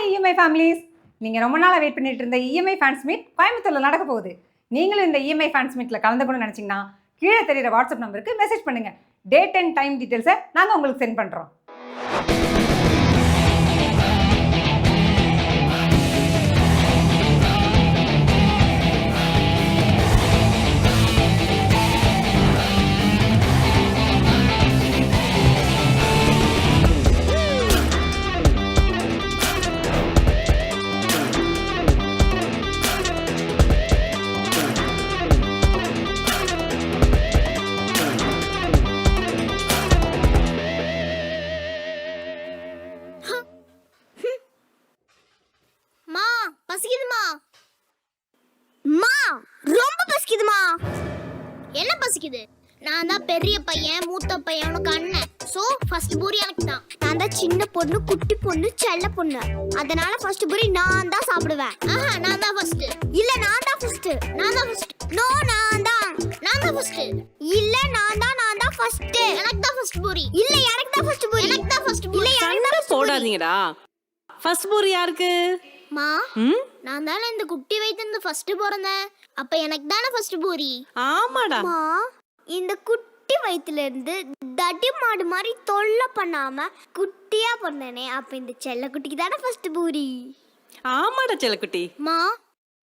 EMI families, நீங்கள் ரொம்ப நாளாக வெயிட் பண்ணிட்டு இருந்த இஎம்ஐ ஃபேன்ஸ் மீட் கோயம்புத்தூரில் நடக்க போகுது. நீங்களும் இந்த இஎம்ஐ ஃபேன்ஸ் மீட்டில் கலந்துக்கணும்னு நினச்சிங்கன்னா கீழே தெரியுற வாட்ஸ்அப் நம்பருக்கு மெசேஜ் பண்ணுங்கள். டேட் அண்ட் டைம் டீட்டெயில்ஸை நாங்கள் உங்களுக்கு சென்ட் பண்ணுறோம். பசிக்குதுமா மா, ரொம்ப பசிக்குதுமா. என்ன பசிக்குது? நான் தான் பெரிய பையன், மூத்த பையன், உனக்கு அண்ணன். சோ ஃபர்ஸ்ட் பூரி எனக்கு தான். நான் தான் சின்ன பொண்ணு, குட்டி பொண்ணு, செல்ல பொண்ணு. அதனால ஃபர்ஸ்ட் பூரி நான் தான் சாப்பிடுவேன். நான் தான் ஃபர்ஸ்ட். இல்ல நான் தான் ஃபர்ஸ்ட். நான் தான் ஃபர்ஸ்ட். நோ நான் தான் ஃபர்ஸ்ட். இல்ல நான் தான் ஃபர்ஸ்ட். எனக்கு தான் ஃபர்ஸ்ட் பூரி. இல்ல எனக்கு தான் ஃபர்ஸ்ட் பூரி. எனக்கு தான் ஃபர்ஸ்ட் பூரி. இல்ல எனக்கு தான் போடாதீங்கடா. ஃபர்ஸ்ட் பூரி யாருக்கு? மா, நான் தானே இந்த குட்டி வயித்துல ஃபர்ஸ்ட் பிறந்தேன். அப்ப எனக்கு தானே ஃபர்ஸ்ட் பூரி. ஆமாடா. மா, இந்த குட்டி வயித்துல இருந்து தடி மாடு மாதிரி தொல்லை பண்ணாம குட்டியா பிறந்தேனே, அப்ப இந்த செல்ல குட்டிக்கு தானே ஃபர்ஸ்ட் பூரி. ஆமாடா செல்லக்குட்டி. மா,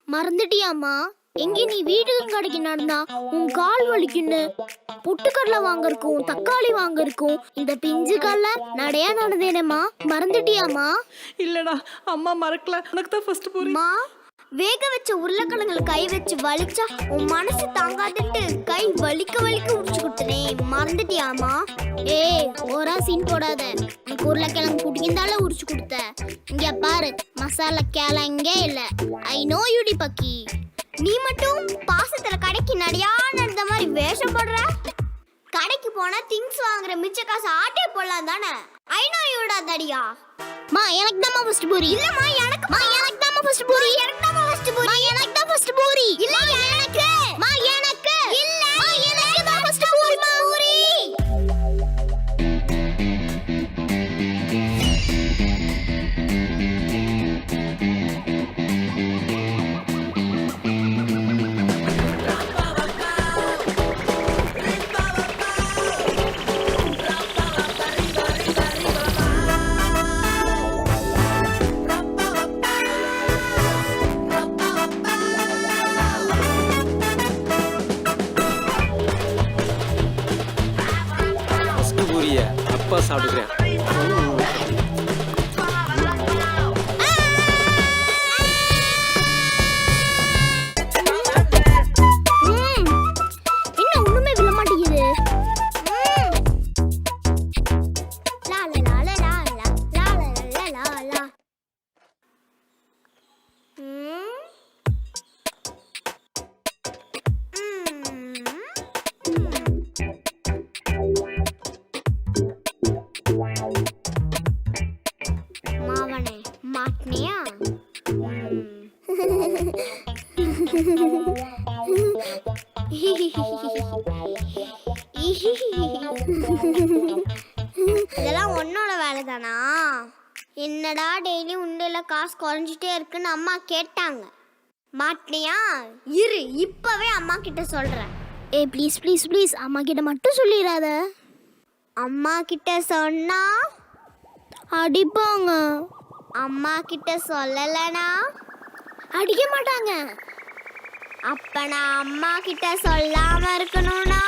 மறந்துட்டியாமா? எங்க நீ வீட்டுக்கு கடைக்கு நடந்தா உன் கால் வலிக்குன்னு பொட்டுக்கடலை வாங்கறக்கும் தக்காளி வாங்கறக்கும் இந்த பிஞ்சு கால்ல நடையா நடந்தேனேமா, மறந்துட்டியாமா? இல்லடா, அம்மா மறக்கல. உனக்கு தான் ஃபர்ஸ்ட் பூரி. மா, வேக வச்ச உருளைக்கிழங்குல கை வச்சு வலிச்சா உன் மனசு தாங்காதுட்டு கை வலிக்க உடிச்சு கொடுத்தனே, மறந்துட்டியாமா? ஏய், ஓரா சீன் போடாத. எனக்கு உருளைக்கிழங்கு குட்டிந்தால உரிச்சு கொடுத்த. இங்க பாரு, மசாலா கிழங்கே இல்ல. ஐ நோ யூடி பக்கி. நீ மட்டும் பாசத்துல கடைக்கு நடியா நடந்த மாதிரி வேஷம் போடுற. கடைக்கு போனா திங்ஸ் வாங்குற மிச்ச காசு ஆட்டே போடலாம் தானே. ஐ நோ யூடா தடியா. மா, எனக்கு தான் ஃபர்ஸ்ட் பூரி. இல்லம்மா, எனக்கு தான் ஃபர்ஸ்ட் பூரி. எனக்கு தான் ஃபர்ஸ்ட் பூரி. எனக்கு தான் ஃபர்ஸ்ட் பூரி. இல்ல எனக்கு. மா, எனக்கு. இல்ல எனக்கு தான் ஃபர்ஸ்ட் பூரி. பூரி. அப்பா சாப்பிடுறேன். என்ன ஒண்ணுமே விழ மாட்டேங்குது. மாவனே மாட்னியா? இதெல்லாம் உன்னோட வேலை தானா? என்னடா டெய்லி உண்டையில காசு குறைஞ்சிட்டே இருக்குன்னு அம்மா கேட்டாங்க. மாட்னியா? இரு, இப்பவே அம்மா கிட்ட சொல்றேன். ஏய், ப்ளீஸ் ப்ளீஸ் ப்ளீஸ் அம்மா கிட்ட மட்டும் சொல்லிடாத. அம்மா கிட்ட சொன்னா அடிப்பாங்க. அம்மா கிட்ட சொல்லலனா அடிக்க மாட்டாங்க. அப்ப நான் அம்மா கிட்ட சொல்லாம இருக்கணும்னா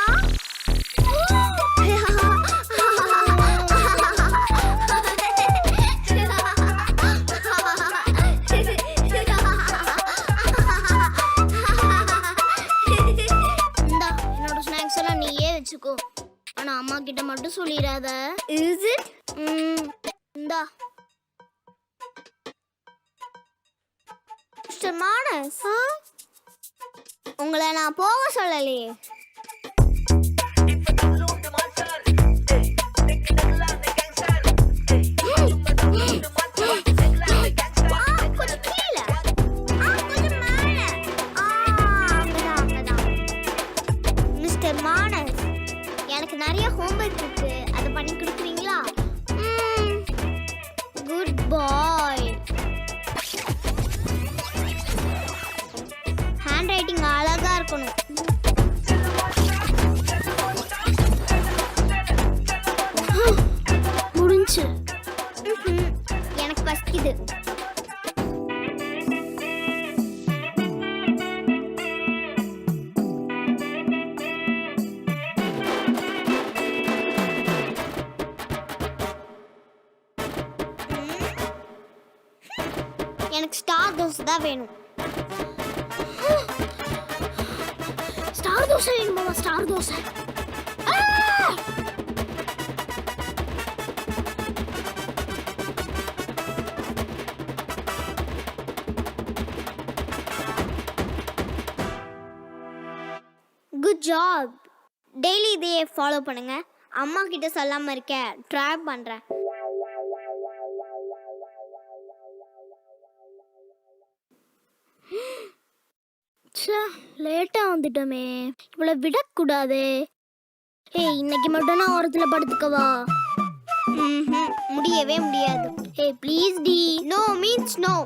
இந்தா, என்னோட ஸ்நாக்ஸ் எல்லாம் நீயே வச்சுக்கோ. ஆனா அம்மா கிட்ட மட்டும் சொல்லிடாத. Is it? இந்தா. மிஸ்டர் மானஸ், உங்களை நான் போக சொல்லலையே. மிஸ்டர் மானஸ், எனக்கு நிறைய ஹோம்வொர்க் இருக்கு. அதை பண்ணி கொடுக்குறீங்களா? குட் பாய். பார்க்கணும். முடிஞ்சு. எனக்கு பசிக்குது. எனக்கு ஸ்டார் தோசை தான் வேணும். ஸ்டார் தோசை வேணுமா? Star dosa. Good job. Daily இதையே ஃபாலோ பண்ணுங்க. அம்மா கிட்ட சொல்லாம இருக்க ட்ரை பண்றேன். லேட்டா வந்துட்டோமே, இவளை விடக்கூடாது. ஏய், இன்னைக்கு மட்டும் நான் ஓரத்துல படுத்துக்கவா? முடியவே முடியாது. ஏய் ப்ளீஸ் டி. No means no.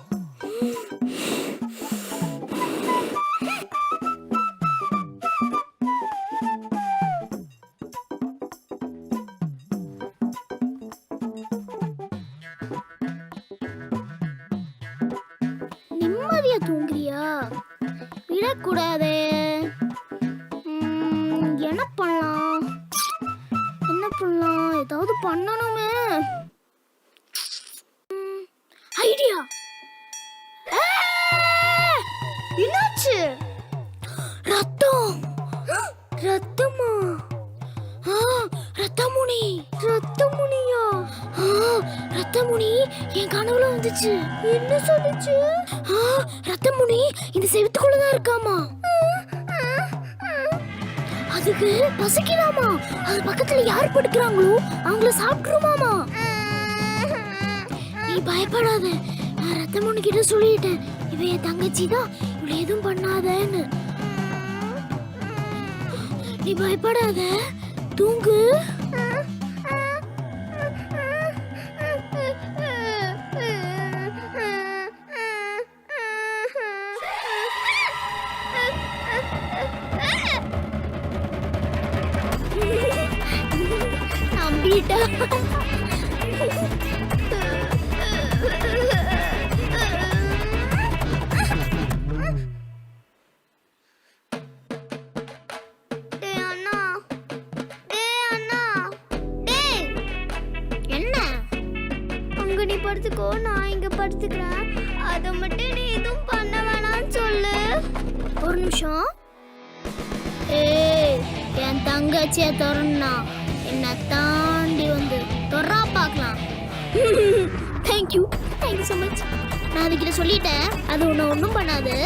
நிம்மதியா தூங்குறியா? விடக்கூடாதே. என்ன பண்ணலாம்? ஏதாவது பண்ணணுமே. ஐடியா. என்னாச்சு? ரத்தமா? ரத்தமுனி. ரத்தமுனியா? ரத்தமுனி என் கனவுல வந்துச்சு. என்ன சொல்லுச்சு? ரத்தமுனி இந்த செவத்துக்குள்ளதான் இருக்காமா. அதுக்கு பசிக்குதாமா. அது பக்கத்துல யார் படுக்கிறாங்களோ அவங்கள சாப்பிட்டுருமாமா. நீ பயப்படாத. நான் ரத்தமுனி கிட்ட சொல்லிட்டேன், இவ என் தங்கச்சி தான், இவளை எதுவும் பண்ணாதன்னு. நீ பயப்படாத, தூங்கு. நம்பிட்டா. நீ படுத்துக்கோ, நான் இங்க படுத்துக்கிறேன். அதை மட்டும் நீ எதுவும் பண்ண வேணாம்னு சொல்லு. ஒரு நிமிஷம். ஏய், என் தங்கச்சியை தொடர்னா என்ன தாண்டி வந்து தொடரா பார்க்கலாம். Thank you so much. நான் அதுக்கிட்ட சொல்லிட்டேன், அது உன்னை ஒன்றும் பண்ணாது.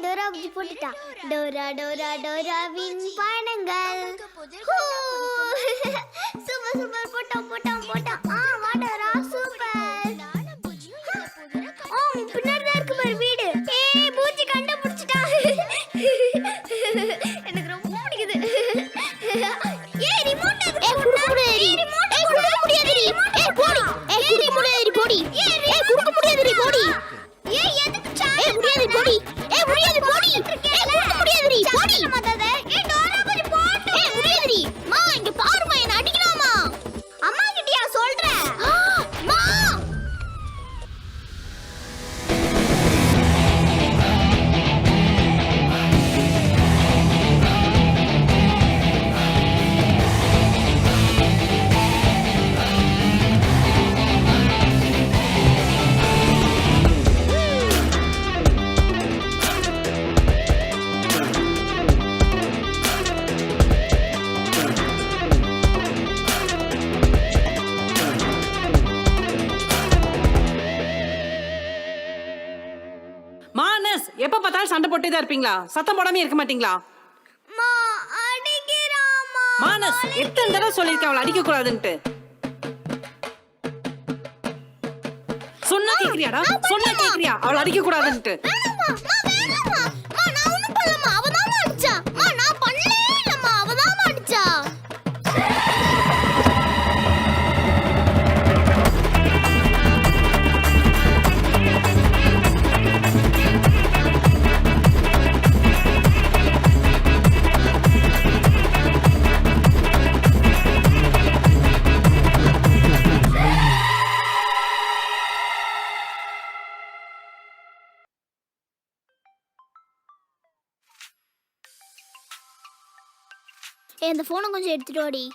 டோரா புஜி போட்டுட்டா. டோரா டோரா டோராவின் பயணங்கள். Super super. போட்டோம் போட்டோம் போட்டோம். வா டோரா, சூப்பர். பின்னாடி தான் இருக்கு பாரு வீடு. ஏய், பூச்சி கண்டுபிடிச்சிட்டா. எனக்கு ரொம்ப பிடிக்குது. ஏய், ரிமோட் எதுக்கு? குடுக்க முடியாது. ரிமோட் குடுக்க முடியாது. ஏய் போடி. ஏய் குடுக்க முடியாது போடி. ஏய் குடுக்க முடியாது போடி. ஏய் எதுக்கு சாய்? ஏய் முடியாது போடி. ஏய் முடியாது போடி. ஏய் குடுக்க முடியாது போடி. மததே. ஏய் டோரா புஜி போடு. ஏய் முடியாது. மா இங்க பாருமா, என்ன அடிக்கலாமா? அம்மா கிட்டயா சொல்ற? மா மானஸ், எப்ப பார்த்தாலும் சண்டை போட்டே தான் இருப்பீங்களா? சத்தம் போடாம இருக்க மாட்டீங்களா? மா அடிக்கிறாமா. மானஸ், எத்தனை தடவை சொல்லிருக்கேன் அவளை அடிக்க கூடாதுன்ட்டு. சொன்னா கேக்குறியாடா? சொன்னா கேக்குறியா அவளை அடிக்க கூடாதுன்ட்டு? வேணாமா, வேணாமா. நான் ஒண்ணும் பண்ணலமா. அவ தான் அடிச்சா. நான் பண்ணவே இல்லம்மா. அவ தான் அடிச்சா. இந்த போனை கொஞ்சம் எடுத்துட்டு வாடி.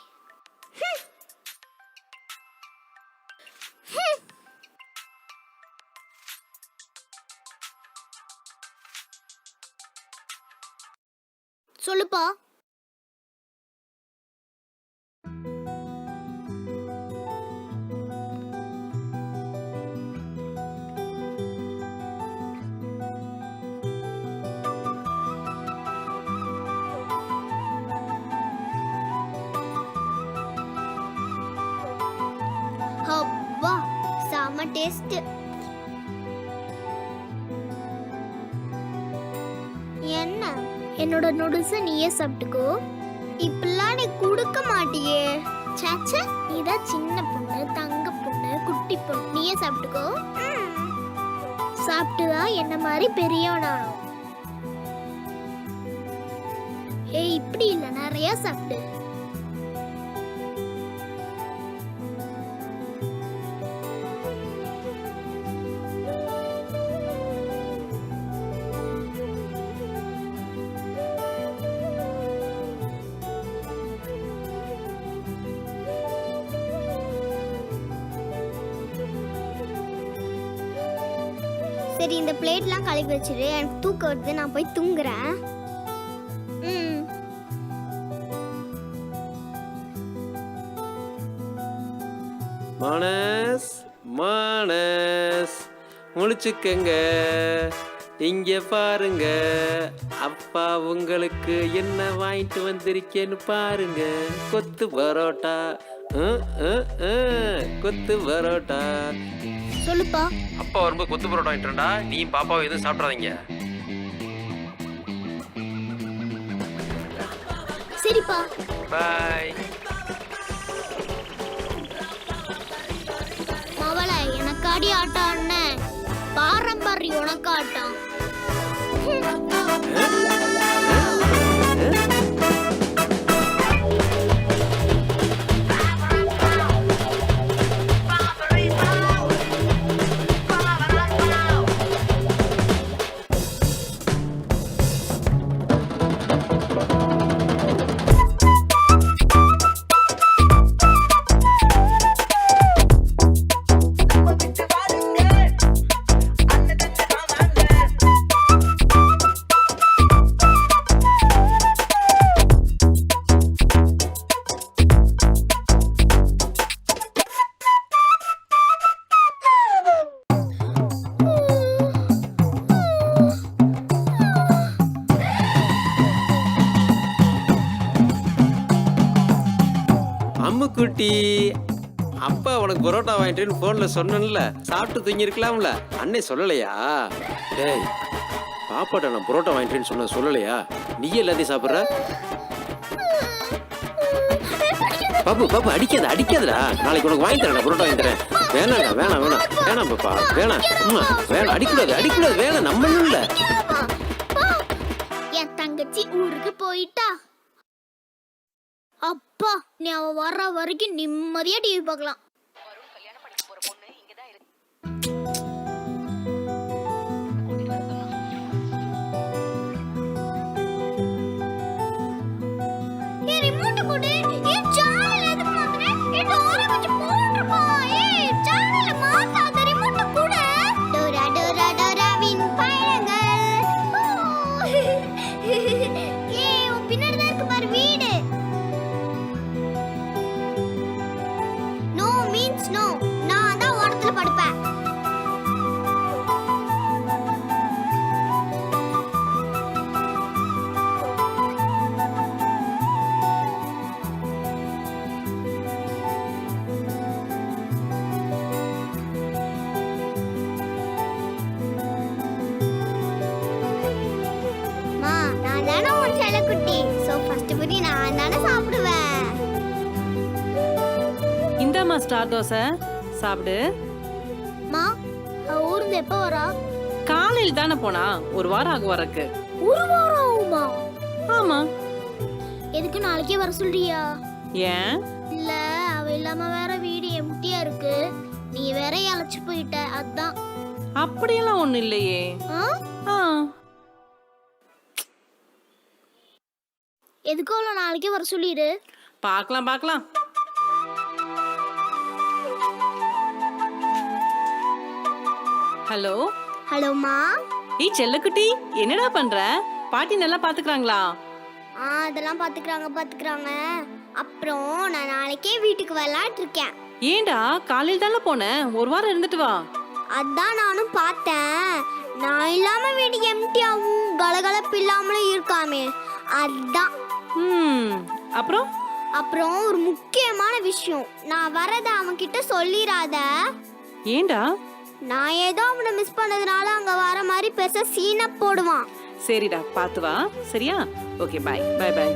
சொல்லுப்பா. அப்பா செம டேஸ்ட். என்ன என்னோட நூடுல்ஸ் நீயே சாப்பிட்டுக்கோ. இப்பெல்லாம் நீ கொடுக்க மாட்டியே. சாச்சா நீதான் சின்ன பொண்ணு, தங்க பொண்ணு, குட்டி பொண்ணு. நீயே சாப்பிட்டுக்கோ. சாப்பிட்டுதான் என்ன மாதிரி பெரியவனானோ. ஏய் இப்படி இல்ல, நிறைய சாப்பிட்டு. சரி இந்த பிளேட்லாம் கழுவி வச்சிரு. எனக்கு தூக்கம் வருது, நான் போய் தூங்குறேன். மானஸ் மானஸ் முழிச்சுக்கங்க, இங்க பாருங்க, அப்பா உங்களுக்கு என்ன வாங்கிட்டு வந்திருக்கேன்னு பாருங்க. கொத்து பரோட்டா, கொத்து பரோட்டா. சொல்லுப்பா. அப்பா வரும்போது கொத்து பரோட்டா வாங்கிட்டுடா. நீ பாப்பாவை எதுவும் சாப்பிட்றாதீங்க. சரிப்பா. பாய். மவளை எனக்காடி ஆட்டம் அண்ணன், பாரம்பரிய உனக்கு ஆட்டம். அம்முக்குட்டி, அப்பா உனக்கு பரோட்டா வாங்கிட்டேன்னு போன்ல சொன்னேன்ல, சாப்பிட்டு தூங்கிருக்கலாம்ல. அண்ணே சொல்லலையா? டேய் பாப்பாட்ட நான் பரோட்டா வாங்கிட்டேன்னு சொன்ன சொல்லலையா? நீ எல்லாத்தையும் சாப்பிட்ற? பாப்பு பாப்பு அடிக்காத அடிக்காதடா. நாளைக்கு உனக்கு வாங்கி தரேன், பரோட்டா வாங்கி தரேன். வேணாம்டா வேணாம் வேணாம் வேணாம் பாப்பா வேணாம். வேணாம் அடிக்கூடாது அடிக்கூடாது. வேணாம் நம்ம இல்ல. என் தங்கச்சி ஊருக்கு போயிட்டா. அப்பா நீ அவ வர்ற வரைக்கும் நிம்மதியா டிவி பார்க்கலாம். இந்தாம்மா ஸ்டார் தோசை சாப்பிடு. மா ஊர்ல எப்ப வரா? காலையில் தானே போனா, ஒரு வாரம் ஆகும் வரக்கு. ஒரு வாரம் ஆகுமா? ஆமா. எதுக்கு நாளைக்கே வர சொல்றியா? ஏன்? இல்ல அவ இல்லாம வேற வீடு எம்டியா இருக்கு, நீ வேற அழைச்சு போயிட்ட, அதான். அப்படியெல்லாம் ஒண்ணு இல்லையே. எதுக்கோ அவ்வளோ நாளைக்கே வர சொல்லிடு. பார்க்கலாம் பார்க்கலாம். ஹலோ ஹலோம்மா. ஏய் செல்லக்குட்டி, என்னடா பண்ற? பாட்டி நல்லா பாத்துக்கறாங்களா? அதெல்லாம் பாத்துக்கிறாங்க. அப்புறம் நான் நாளைக்கே வீட்டுக்கு வரலான்னு இருக்கேன். ஏண்டா காலையில் தானே போனேன், ஒரு வாரம் இருந்துட்டு வா. அதான் நானும் பார்த்தேன். நான் இல்லாம வீடு எம்டியாவும் கலகலப்பு இல்லாமலும் இருக்காமே, அதான். அப்புறம் ஒரு முக்கியமான விஷயம், நான் வரத அவன் கிட்ட சொல்லிராத. ஏண்டா? நான் ஏதோ அவனை மிஸ் பண்ணதுனால அங்க வர மாதிரி பெருசா சீனை போடுவான். சரிடா, பாத்து வா. சரியா? Okay, bye bye bye.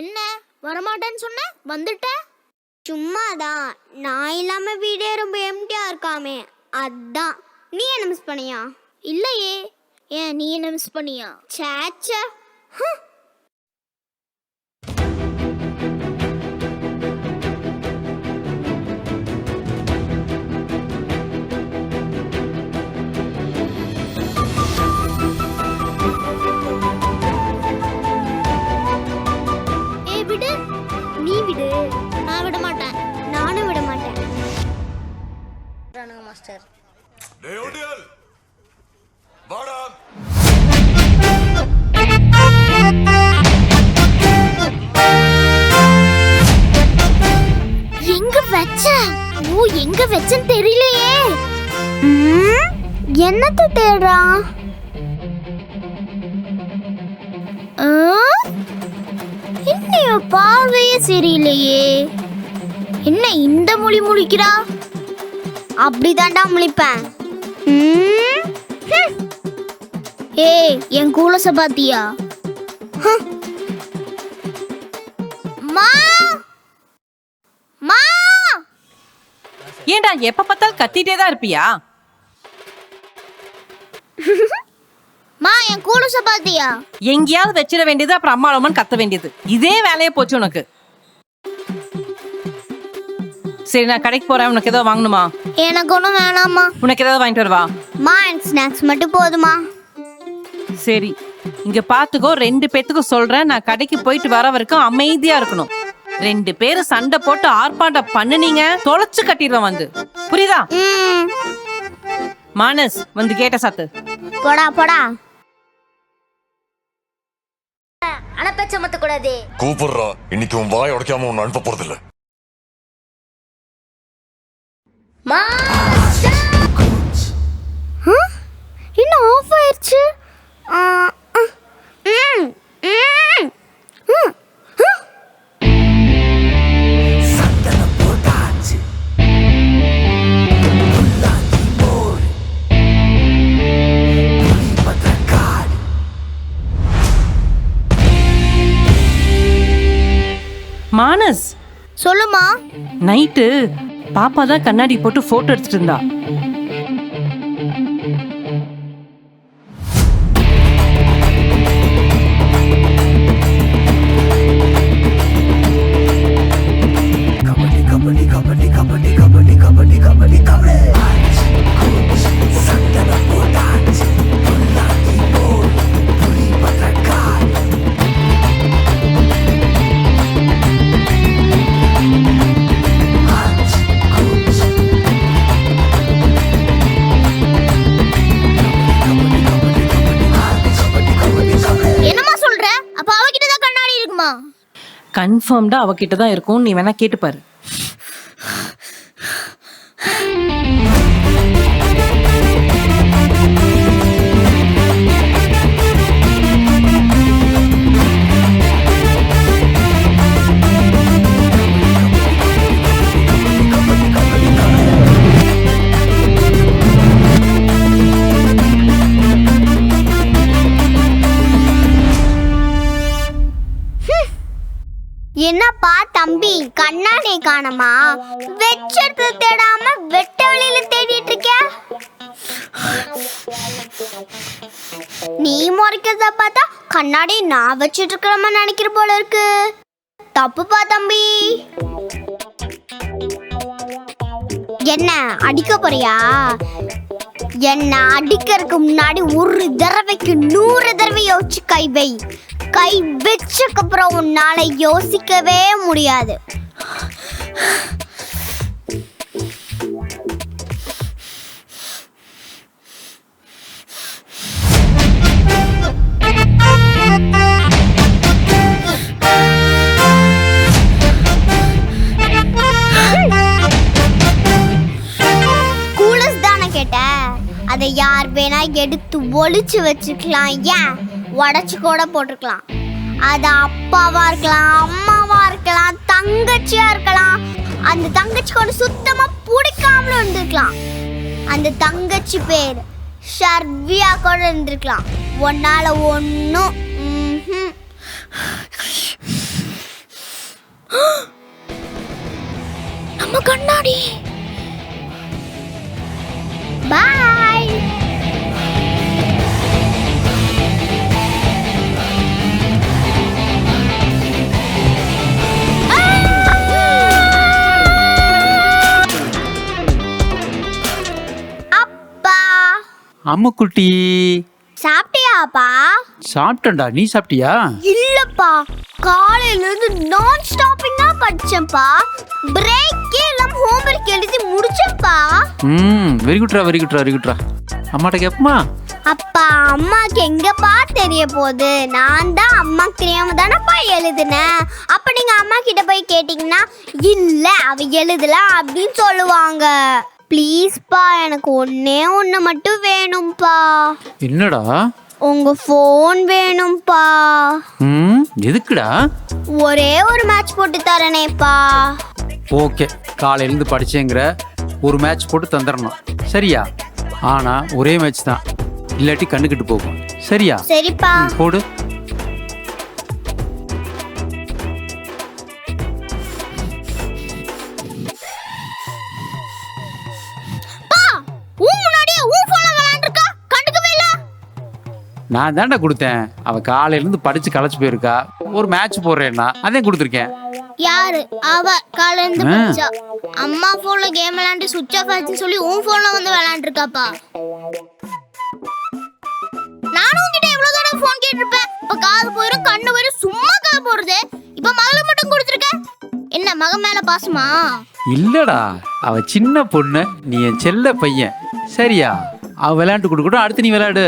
என்ன வரமாட்டேன்னு சொன்ன, வந்துட்ட? சும்மாதான், நான் இல்லாம வீடே ரொம்ப எம்டியா இருக்காமே, அதான். நீ என்ன மிஸ் பண்ணியா? இல்லையே. ஏன், நீ என்ன மிஸ் பண்ணியா? சேச்சே. நான் விட மாட்டேன், நானும் விட மாட்டேன். மாஸ்டர் எங்க வச்ச? எங்க வச்சன்னு தெரியலையே. என்னத்தை தேடுறான்? என்னைய பார்வையே சரியில்லையே. என்ன இந்த மொழி முழிக்கிறா? அப்படிதான்டா முழிப்பேன். ஏய், என் கூலச பாத்தியா? ஏண்டா எப்ப பார்த்தாலும் கத்திட்டே தான் இருப்பியா? என் கூலச பாத்தியா? எங்கேயாவது வச்சிட வேண்டியது, அப்புறம் அம்மா அம்மான்னு கத்த வேண்டியது, இதே வேலையே போச்சு உனக்கு. சரி, நான் கடைக்கு போறேன். உனக்கு ஏதாவது வாங்கணுமா? எனக்கு ஒன்றும் வேணாமா. உனக்கு ஏதாவது வாங்கிட்டு வருவா? எனக்கு ஸ்நாக்ஸ் மட்டும் போதுமா? சரி, இங்க பாத்துக்கோ, 2 பேத்துக்கும் சொல்றேன், நான் கடைக்கு போயிட்டு வர வரைக்கும் அமைதியா இருக்கணும். 2 பேரும் சண்டை போட்டு ஆர்ப்பாட்டம் பண்ணுனீங்க, தொலைச்சு கட்டிடுவேன் வந்து. புரியுதா? மானஸ், வந்து கேட்ட சாத்து. போடா. அனுப்ப மத்த கூடாது. கூப்பிடுறா, இன்னைக்கு உன் வாய் உடைக்காம உன்னை அனுப்ப போறது இல்ல. இன்னும் ஆஃப் ஆயிடுச்சு. மானஸ், சொல்லுமா. நைட்டு பாப்பா தான் கண்ணாடி போட்டு போட்டோ எடுத்துட்டு இருந்தா. கன்ஃபார்ம்டா அவகிட்ட தான் இருக்கும், நீ வேணா கேட்டு பாரு. என்னப்பா தம்பி கண்ணாடி காணமா வெச்செடுத்து தேடாம வெட்ட வெளியில தேடிட்டு இருக்க? நீ முறைக்கிறத பார்த்தா கண்ணாடி நான் வச்சிட்டு இருக்கிற நினைக்கிற போல இருக்கு. தப்புப்பா தம்பி. என்ன அடிக்க போறியா? என்ன அடிக்கிறதுக்கு முன்னாடி ஒரு தடவைக்கு 100 தடவை யோசிச்சு கை வை. கை வச்சக்கப்புறம் உன்னால யோசிக்கவே முடியாது. அதை யார் வேணா எடுத்து ஒளிச்சு வச்சுக்கலாம். ஏன் உடச்சு கூட போட்டுக்கலாம். அது அப்பாவா இருக்கலாம், அம்மாவா இருக்கலாம், தங்கச்சியா இருக்கலாம். அந்த தங்கச்சி கூட சுத்தமா பிடிக்காமலும் இருந்திருக்கலாம். அந்த தங்கச்சி பேர் ஷர்வியா கூட இருந்திருக்கலாம். ஒன்னால ஒன்னும் நம்ம கண்ணாடி. பாய். அப்பா அம்முக்குட்டி சாப்பிட்டியாப்பா? சாப்பிட்டேன்டா. நீ சாப்பிட்டியா? இல்லப்பா, காலையில இருந்து நான் ஸ்டாப்பிங்கா படிச்சேன்ப்பா. பிரேக்கே இல்லாம ஹோம்வொர்க் எழுதி முடிச்சேன்ப்பா. வெரி குட்ரா வெரி குட்ரா வெரி குட்ரா. அம்மாட்ட கேப்பமா? அப்பா அம்மாக்கு எங்கப்பா தெரிய போகுது? நான் தான் அம்மாக்கு தெரியாம தானப்பா எழுதுனேன். அப்ப நீங்க அம்மா கிட்ட போய் கேட்டீங்கன்னா இல்ல அவ எழுதல அப்படின்னு சொல்லுவாங்க. ப்ளீஸ்ப்பா, எனக்கு ஒன்னே ஒன்று மட்டும் வேணும்ப்பா. என்னடா? உங்க ஃபோன் வேணும்ப்பா. எதுக்குடா? ஒரே ஒரு மேட்ச் போட்டு தரனேப்பா. ஓகே, காலையிலேருந்து படிச்சேங்கிற ஒரு மேட்ச் போட்டு தந்துடணும். சரியா? ஆனா ஒரே மேட்ச் தான், இல்லாட்டி கண்ணுக்கிட்டு போகும். சரியா? சரிப்பா. போடு. நான் தாண்டா கொடுத்தேன். அவ காலையிலேருந்து படிச்சு களைச்சு போயிருக்கா. ஒரு மேட்ச் போடுறேன்னா அதே கொடுத்துருக்கேன். யாரு அவ? காலையிலேருந்து படிச்சா. அம்மா போன்ல கேம் விளையாண்டு சுவிட்ச் ஆஃப் ஆச்சுன்னு சொல்லி உன் போன்ல வந்து விளையாண்டுருக்காப்பா. நானும் உன்கிட்ட எவ்வளவு தடவை போன் கேட்டிருப்பேன். இப்ப காது போயிரும், கண்ணு போயிரும், சும்மா காது போடுறது. இப்ப மகளை மட்டும் கொடுத்துருக்க. என்ன மகன் மேல பாசமா? இல்லடா, அவ சின்ன பொண்ணு, நீ என் செல்ல பையன். சரியா? அவ விளையாண்டு கொடுக்கட்டும், அடுத்து நீ விளையாடு.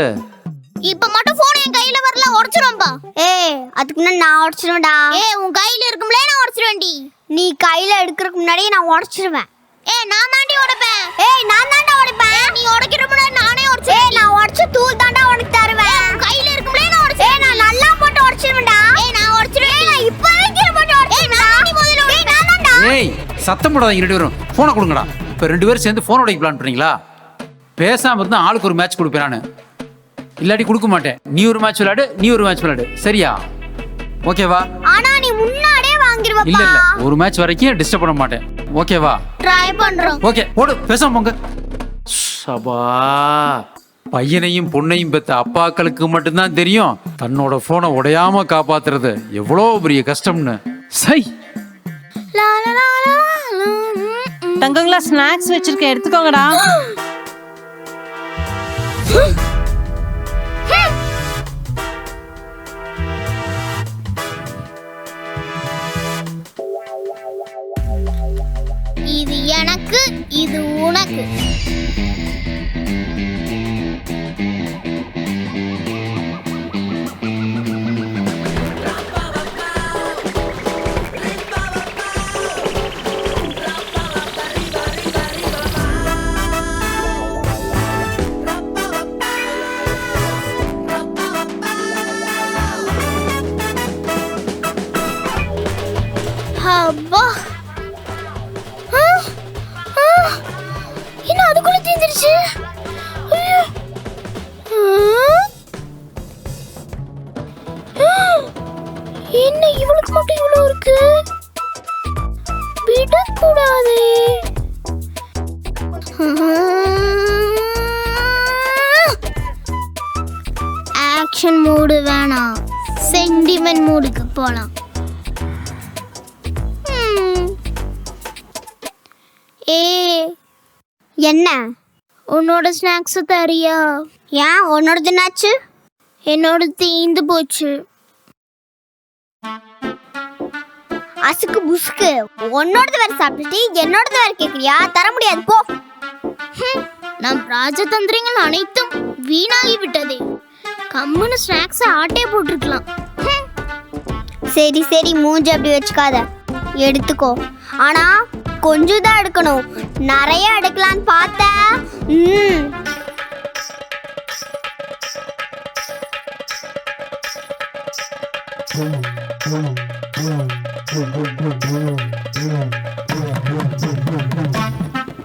இப்ப மட்டும் போன் என் கையில வரல, உடைச்சிரும்பா. ஏய், அதுக்கு முன்னாடி நான் உடைச்சிருவேன்டா. ஏய், உன் கையில இருக்கும்ல, நான் உடைச்சிருவேன்டி. நீ கையில எடுக்கிறதுக்கு முன்னாடி நான் உடைச்சிருவேன். ஏய், நான் தாண்டி உடைப்பேன். ஏய், நான் தாண்டா உடைப்பேன். நீ உடைக்கிற முன்னாடி நானே உடைச்சிருவேன். ஏய், நான் உடைச்ச தூள் தாண்டா உனக்கு தருவேன். உன் கையில இருக்கும்ல, நான் உடைச்சிருவேன். ஏய், நான் நல்லா போட்டு உடைச்சிருவேன்டா. ஏய், நான் உடைச்சிருவேன். ஏய், நான் இப்பவே கீழ போட்டு உடைச்சிருவேன். நான் தாண்டி முதல்ல உடைப்பேன். ஏய், நான் தாண்டா. ஏய், சத்தம் போடாதீங்க ரெண்டு பேரும். போனை கொடுங்கடா. இப்ப ரெண்டு பேரும் சேர்ந்து போன் உடைக்க பிளான் பண்றீங்களா? பேசாம இருந்தா ஆளுக்கு ஒரு மேட்ச் கொடுப்பேன் நானு. இல்லாட்டி கொடுக்க மாட்டேன். நீ ஒரு மேட்ச் விளையாடு, நீ ஒரு மேட்ச் விளையாடு. சரியா? ஓகேவா? ஆனா நீ முன்னாடியே வாங்கிடுவப்பா. இல்ல இல்ல, ஒரு மேட்ச் வரைக்கும் டிஸ்டர்ப் பண்ண மாட்டேன். ஓகேவா? ட்ரை பண்றோம். ஓகே, போடு. பேசாம போங்க. சபா, பையனையும் பொண்ணையும் பெத்த அப்பாக்களுக்கு மட்டும்தான் தெரியும் தன்னோட போனை உடையாம காப்பாத்துறது எவ்வளவு பெரிய கஷ்டம்னு. சை. தங்கங்களா, ஸ்நாக்ஸ் வச்சிருக்கேன், எடுத்துக்கோங்கடா. இது எனக்கு, இது உனக்கு. அப்பா, என்ன அதுக்குள்ள தீந்துருச்சு? என்ன இவளுக்கு மட்டும் இவ்வளவு இருக்கு? முடியாது. ஆக்ஷன் மூடு வேணாம், சென்டிமெண்ட் மூடுக்கு போலாம். ஏ என்ன உன்னோட ஸ்நாக்ஸ் தரியா? ஏன் உன்னோடது என்னாச்சு? என்னோட தீந்து போச்சு. அசுக்கு புசுக்கு, உன்னோடது வேற சாப்பிட்டுட்டு என்னோடது வேற கேக்குறியா? தர முடியாது போ. நம் ராஜதந்திரங்கள் அனைத்தும் வீணாகி விட்டதே. கம்முன்னு ஸ்நாக்ஸ் ஆட்டே போட்டிருக்கலாம். சரி சரி, மூஞ்சி அப்படி வச்சுக்காத, எடுத்துக்கோ. ஆனா கொஞ்சம் தான் எடுக்கணும், நிறைய எடுக்கலான்னு பார்த்தா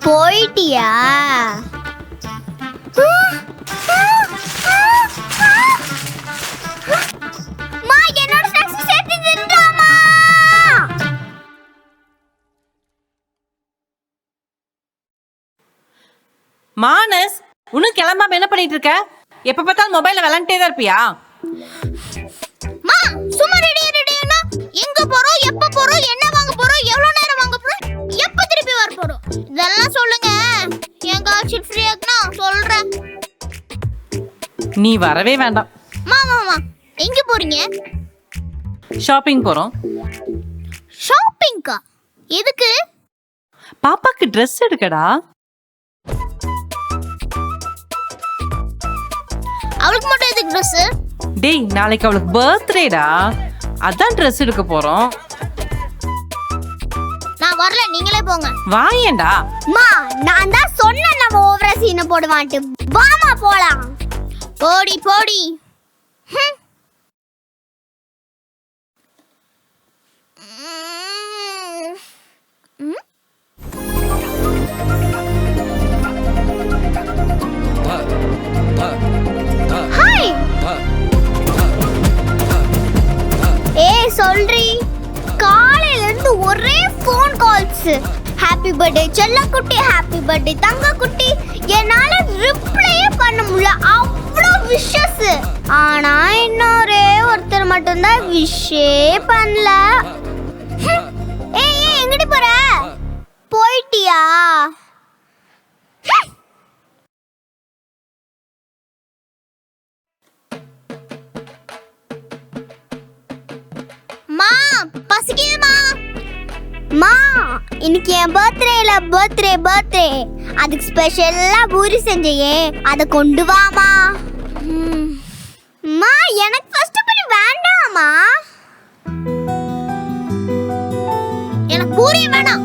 போயிட்டியா? என்னோட ஸ்நாக்ஸ் சேர்த்து தின்றாமா? மானஸ், இன்னும் கிளம்பாம என்ன பண்ணிட்டு இருக்க? எப்ப பார்த்தாலும் மொபைல்ல விளையாண்டே தான் இருப்பியா? மா சும்மா ரெடியா எங்க போறோம், எப்ப போறோம், என்ன வாங்க போறோம், எவ்வளவு நேரம் வாங்க போறோம், எப்ப திருப்பி வர போறோம், இதெல்லாம் சொல்லுங்க. எங்க ஆச்சு ஃப்ரீயாக்குனா சொல்றேன். நீ வரவே வேண்டாம். மாமா எங்க போறீங்க? ஷாப்பிங் போறோம். ஷாப்பிங்கா? எதுக்கு? பாப்பாக்கு ட்ரெஸ் எடுக்கடா. அவளுக்கு மட்டும் எதுக்கு ட்ரெஸ்? டேய், நாளைக்கு அவளுக்கு பர்த்டேடா, அதான் ட்ரெஸ் எடுக்க போறோம். நான் வரல, நீங்களே போங்க. வாயேண்டா. மா நான் தான் சொன்னேன் நம்ம ஓவரா சீனை போடுவான்ட்டு. வாமா போலாம். போடி போடி. ஹாய். ஏய் சொல்றி, காலையில இருந்து ஒரே ஃபோன் கால்ஸ். ஹாப்பி பர்த்டே செல்லக்குட்டி, ஹாப்பி பர்த்டே தங்கக்குட்டி. என்னால ரிப்ளையே பண்ண முடியல, அவ்வளோ விஷஸ். ஆனா இன்னொரே ஒருத்தர் மட்டும்தான் விஷே பண்ணல. ஏய் எங்கடி போற? போயிட்டியா? மா பசிக்குதுமா. மா இன்னைக்கு என் பர்த்டே அதுக்கு ஸ்பெஷலா பூரி செஞ்சையே, அதை கொண்டு வாமா. மா எனக்கு ஃபர்ஸ்ட் பூரி வேண்டாமா. எனக்கு பூரி வேணாம்.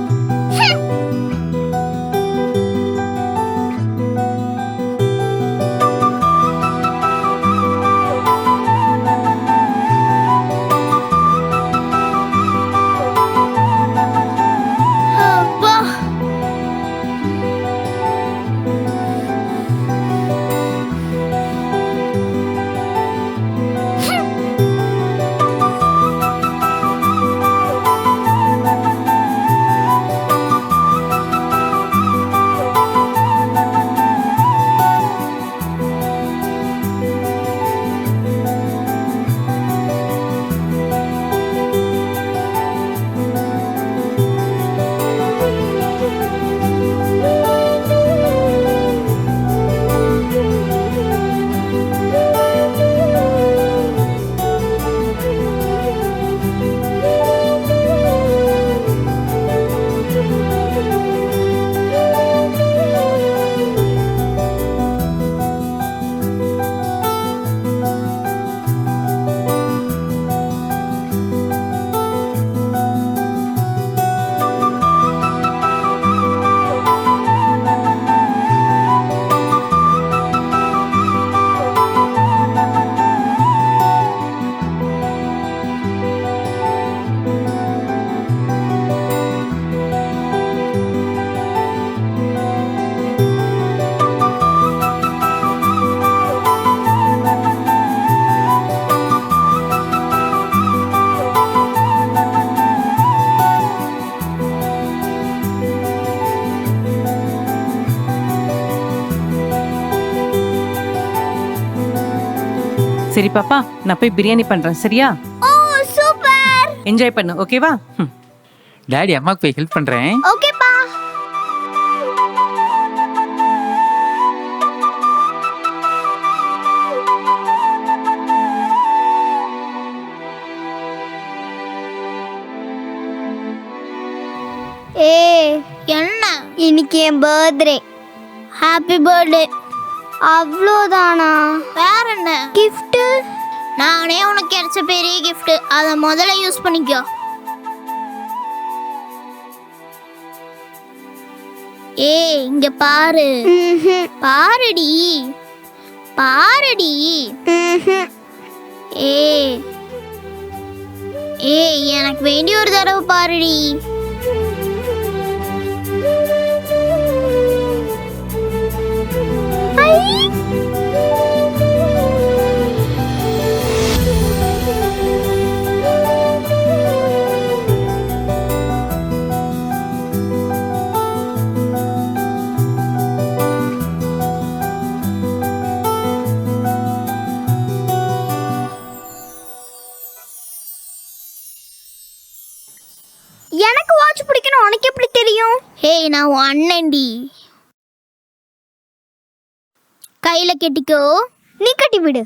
சரி பாப்பா, நான் போய் பிரியாணி பண்றேன். சரியா? ஓ சூப்பர். என்ஜாய் பண்ணு. ஓகேவா? டாடி அம்மாக்கு போய் ஹெல்ப் பண்றேன். ஓகேப்பா. என்ன இன்னைக்கு என் பர்த்டே. Happy birthday. அவ்வளோதானா? வேற என்ன gift? நானே உனக்கு கிடைச்ச பெரிய gift. அதை முதல்ல யூஸ் பண்ணிக்கோ. இங்க பாரு. பாருடி பாருடி. எனக்கு வேண்டிய ஒரு தடவை பாருடி. எனக்கு வாட்ச் பிடிக்கணும். உனக்கு எப்படி தெரியும்? நான் உன் அண்ணன்டி. கையில கட்டிக்கோ. நீ கட்டி விடு.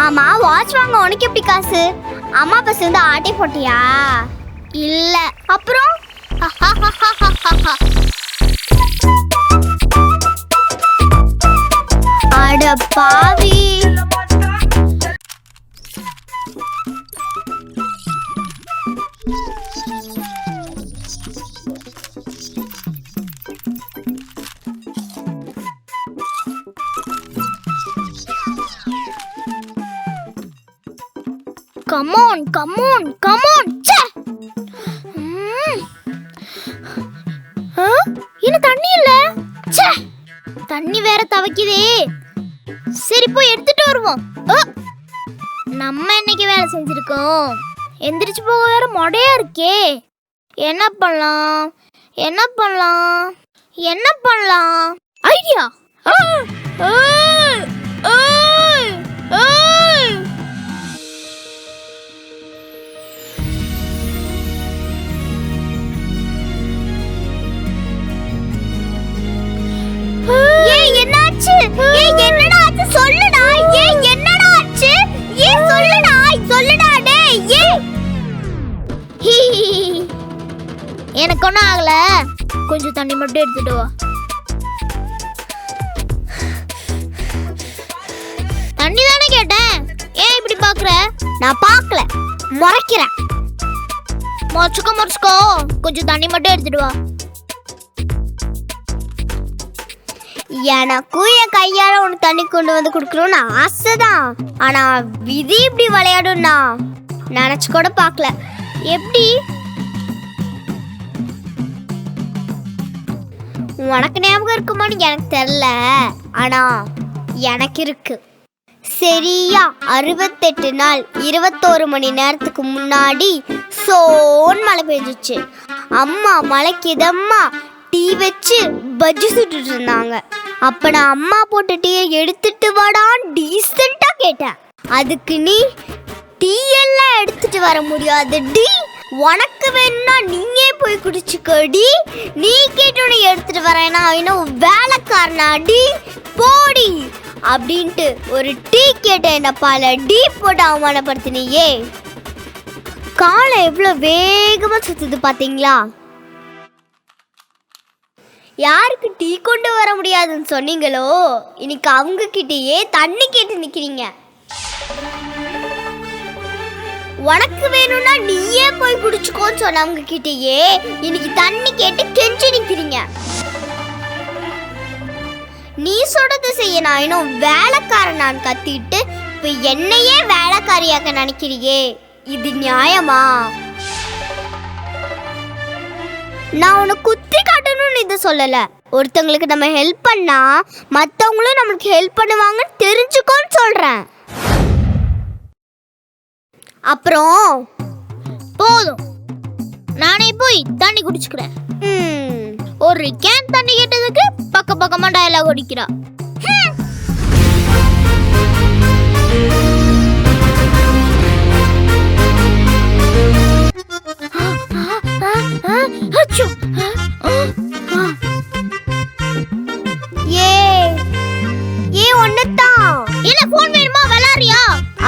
ஆமா, வாட்ச் வாங்க உனக்கு எப்படி காசு? அம்மா பஸ் வந்து ஆட்டை போட்டியா? இல்ல. அப்புறம் அட பாவி. Come on, come on, come on. என்ன தண்ணி இல்ல? தண்ணி வேற தவக்குதே. சரி போய் எடுத்துட்டு வருவோம். நம்ம இன்னைக்கு வேலை செஞ்சிருக்கோம். எந்திரிச்சு போக வேற மொடையா இருக்கே. என்ன பண்ணலாம்? என்ன பண்ணலாம்? என்ன பண்ணலாம்? ஐடியா. என்னாச்சு? என்னடா ஆச்சு? சொல்லுடா. என்னடா ஆச்சு? சொல்லுடா. சொல்லுடா டேய். எனக்கு ஒன்றும் ஆகல. கொஞ்சம் தண்ணி மட்டும் எடுத்துட்டு வா. தண்ணி தானே கேட்டேன். ஏன் இப்படி பாக்குற? நான் பார்க்கல, முறைக்கிறேன். முறைச்சுக்கோ. கொஞ்சம் தண்ணி மட்டும் எடுத்துட்டு வா. எனக்கும் என் கையால உனக்கு தண்ணி கொண்டு வந்து கொடுக்கணும்னு ஆசைதான். ஆனா விதி இப்படி விளையாடும்னா நினைச்சு கூட பார்க்கல. எப்படி? உனக்கு ஞாபகம் இருக்குமான்னு எனக்கு தெரியல, ஆனா எனக்கு இருக்கு. சரியா 68 நாள் 21 மணி நேரத்துக்கு முன்னாடி சோன் மழை பெஞ்சிச்சு. அம்மா மழைக்கு இதம்மா டீ வச்சு பஜ்ஜி சுட்டுட்டு இருந்தாங்க. அப்ப நான் அம்மா போட்ட டீயை எடுத்துட்டு வாடான்னு டீசெண்டா கேட்டேன். அதுக்கு நீ டீ எல்லாம் எடுத்துட்டு வர முடியாது டி, உனக்கு வேணும்னா நீயே போய் குடிச்சுக்கடி, நீ கேட்டோன்னு எடுத்துட்டு வரேன்னா இன்னும் வேலைக்காரனாடி போடி அப்படின்ட்டு ஒரு டீ கேட்டேன். டப்பால டீ போட்டு அவமானப்படுத்தினியே. காலை எவ்வளோ வேகமா சுத்துது பாத்தீங்களா? யாருக்கு டீ கொண்டு வர முடியாதுன்னு சொன்னீங்களோ இன்னைக்கு அவங்க கிட்டேயே தண்ணி கேட்டு நிக்கிறீங்க. உனக்கு வேணும்னா நீயே போய் குடிச்சுக்கோன்னு சொன்னவங்க கிட்டேயே இன்னைக்கு தண்ணி கேட்டு கெஞ்சி நிக்கிறீங்க. நீ சொல்றது செய்ய நான் இன்னும் வேலைக்காரனான்னு கத்திட்டு இப்ப என்னையே வேலைக்காரியாக்க நினைக்கிறியே, இது நியாயமா? நான் உனக்கு குத்தி காட்டணும்னு இதை சொல்லல. ஒருத்தங்களுக்கு நம்ம ஹெல்ப் பண்ணா மற்றவங்களும் நம்மளுக்கு ஹெல்ப் பண்ணுவாங்கன்னு தெரிஞ்சுக்கோன்னு சொல்றேன். அப்புறம் போதும், நானே போய் தண்ணி குடிச்சுக்கிறேன். ஒரு கேன் தண்ணி கேட்டதுக்கு பக்கமா டயலாக் அடிக்கிறா.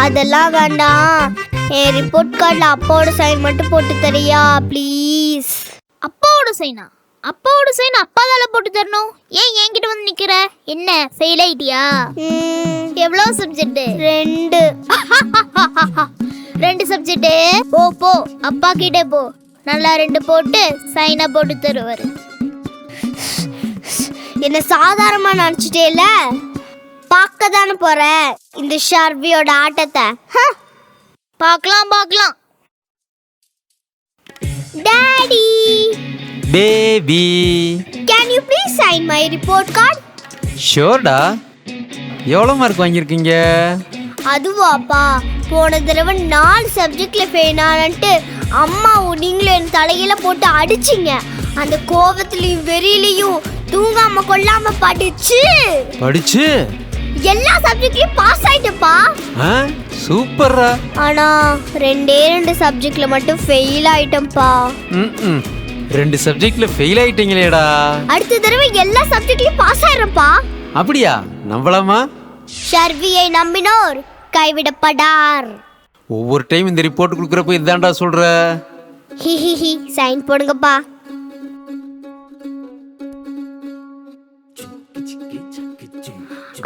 அதெல்லாம் வேண்டாம், என் ரிப்போர்ட் கார்டில் அப்பாவோட சைன் மட்டும் போட்டு தரியா ப்ளீஸ்? அப்பாவோட சைனா? அப்பாவோட சைன் அப்பா தால போட்டு தரணும். ஏன் என்கிட்ட வந்து நிக்கிற? என்ன ஃபெயில் ஆயிட்டியா? எவ்வளோ சப்ஜெக்ட்? 2. 2 சப்ஜெக்ட்? போ அப்பா கிட்டே போ, நல்லா 2 போட்டு சைனா போட்டு தருவாரு. என்ன சாதாரணமா நினைச்சிட்டேல? பார்க்க தானே போற இந்த ஷர்வியோட ஆட்டத்தை. பார்க்கலாம். Daddy, baby, can you please sign my report card? ஷோர்டா. எவ்வளோ மார்க் வாங்கியிருக்கீங்க? அதுவாப்பா, போன தடவை 4 சப்ஜெக்ட்ல ஃபெயில் ஆனன்ட்டு அம்மாவும் நீங்களும் என் தலையில போட்டு அடிச்சிங்க. அந்த கோபத்திலையும் வெறியிலையும் தூங்காம கொள்ளாம படிச்சு எல்லா சப்ஜெக்ட்லயும் பாஸ் ஆயிட்டப்பா. சூப்பர்ரா. ஆனா 2 சப்ஜெக்ட்ல மட்டும் ஃபெயில் ஆயிட்டேன்ப்பா. 2 சப்ஜெக்ட்ல ஃபெயில் ஆயிட்டீங்களேடா. அடுத்த தடவை எல்லா சப்ஜெக்ட்லயும் பாஸ் ஆயிரப்பா. அப்படியா? நம்பலாமா? ஷர்வியை நம்பினோர் கைவிடப்படார். ஒவ்வொரு டைம் இந்த ரிப்போர்ட் கொடுக்குறப்ப இதான்டா சொல்ற. ஹிஹிஹி, சைன் போடுங்கப்பா.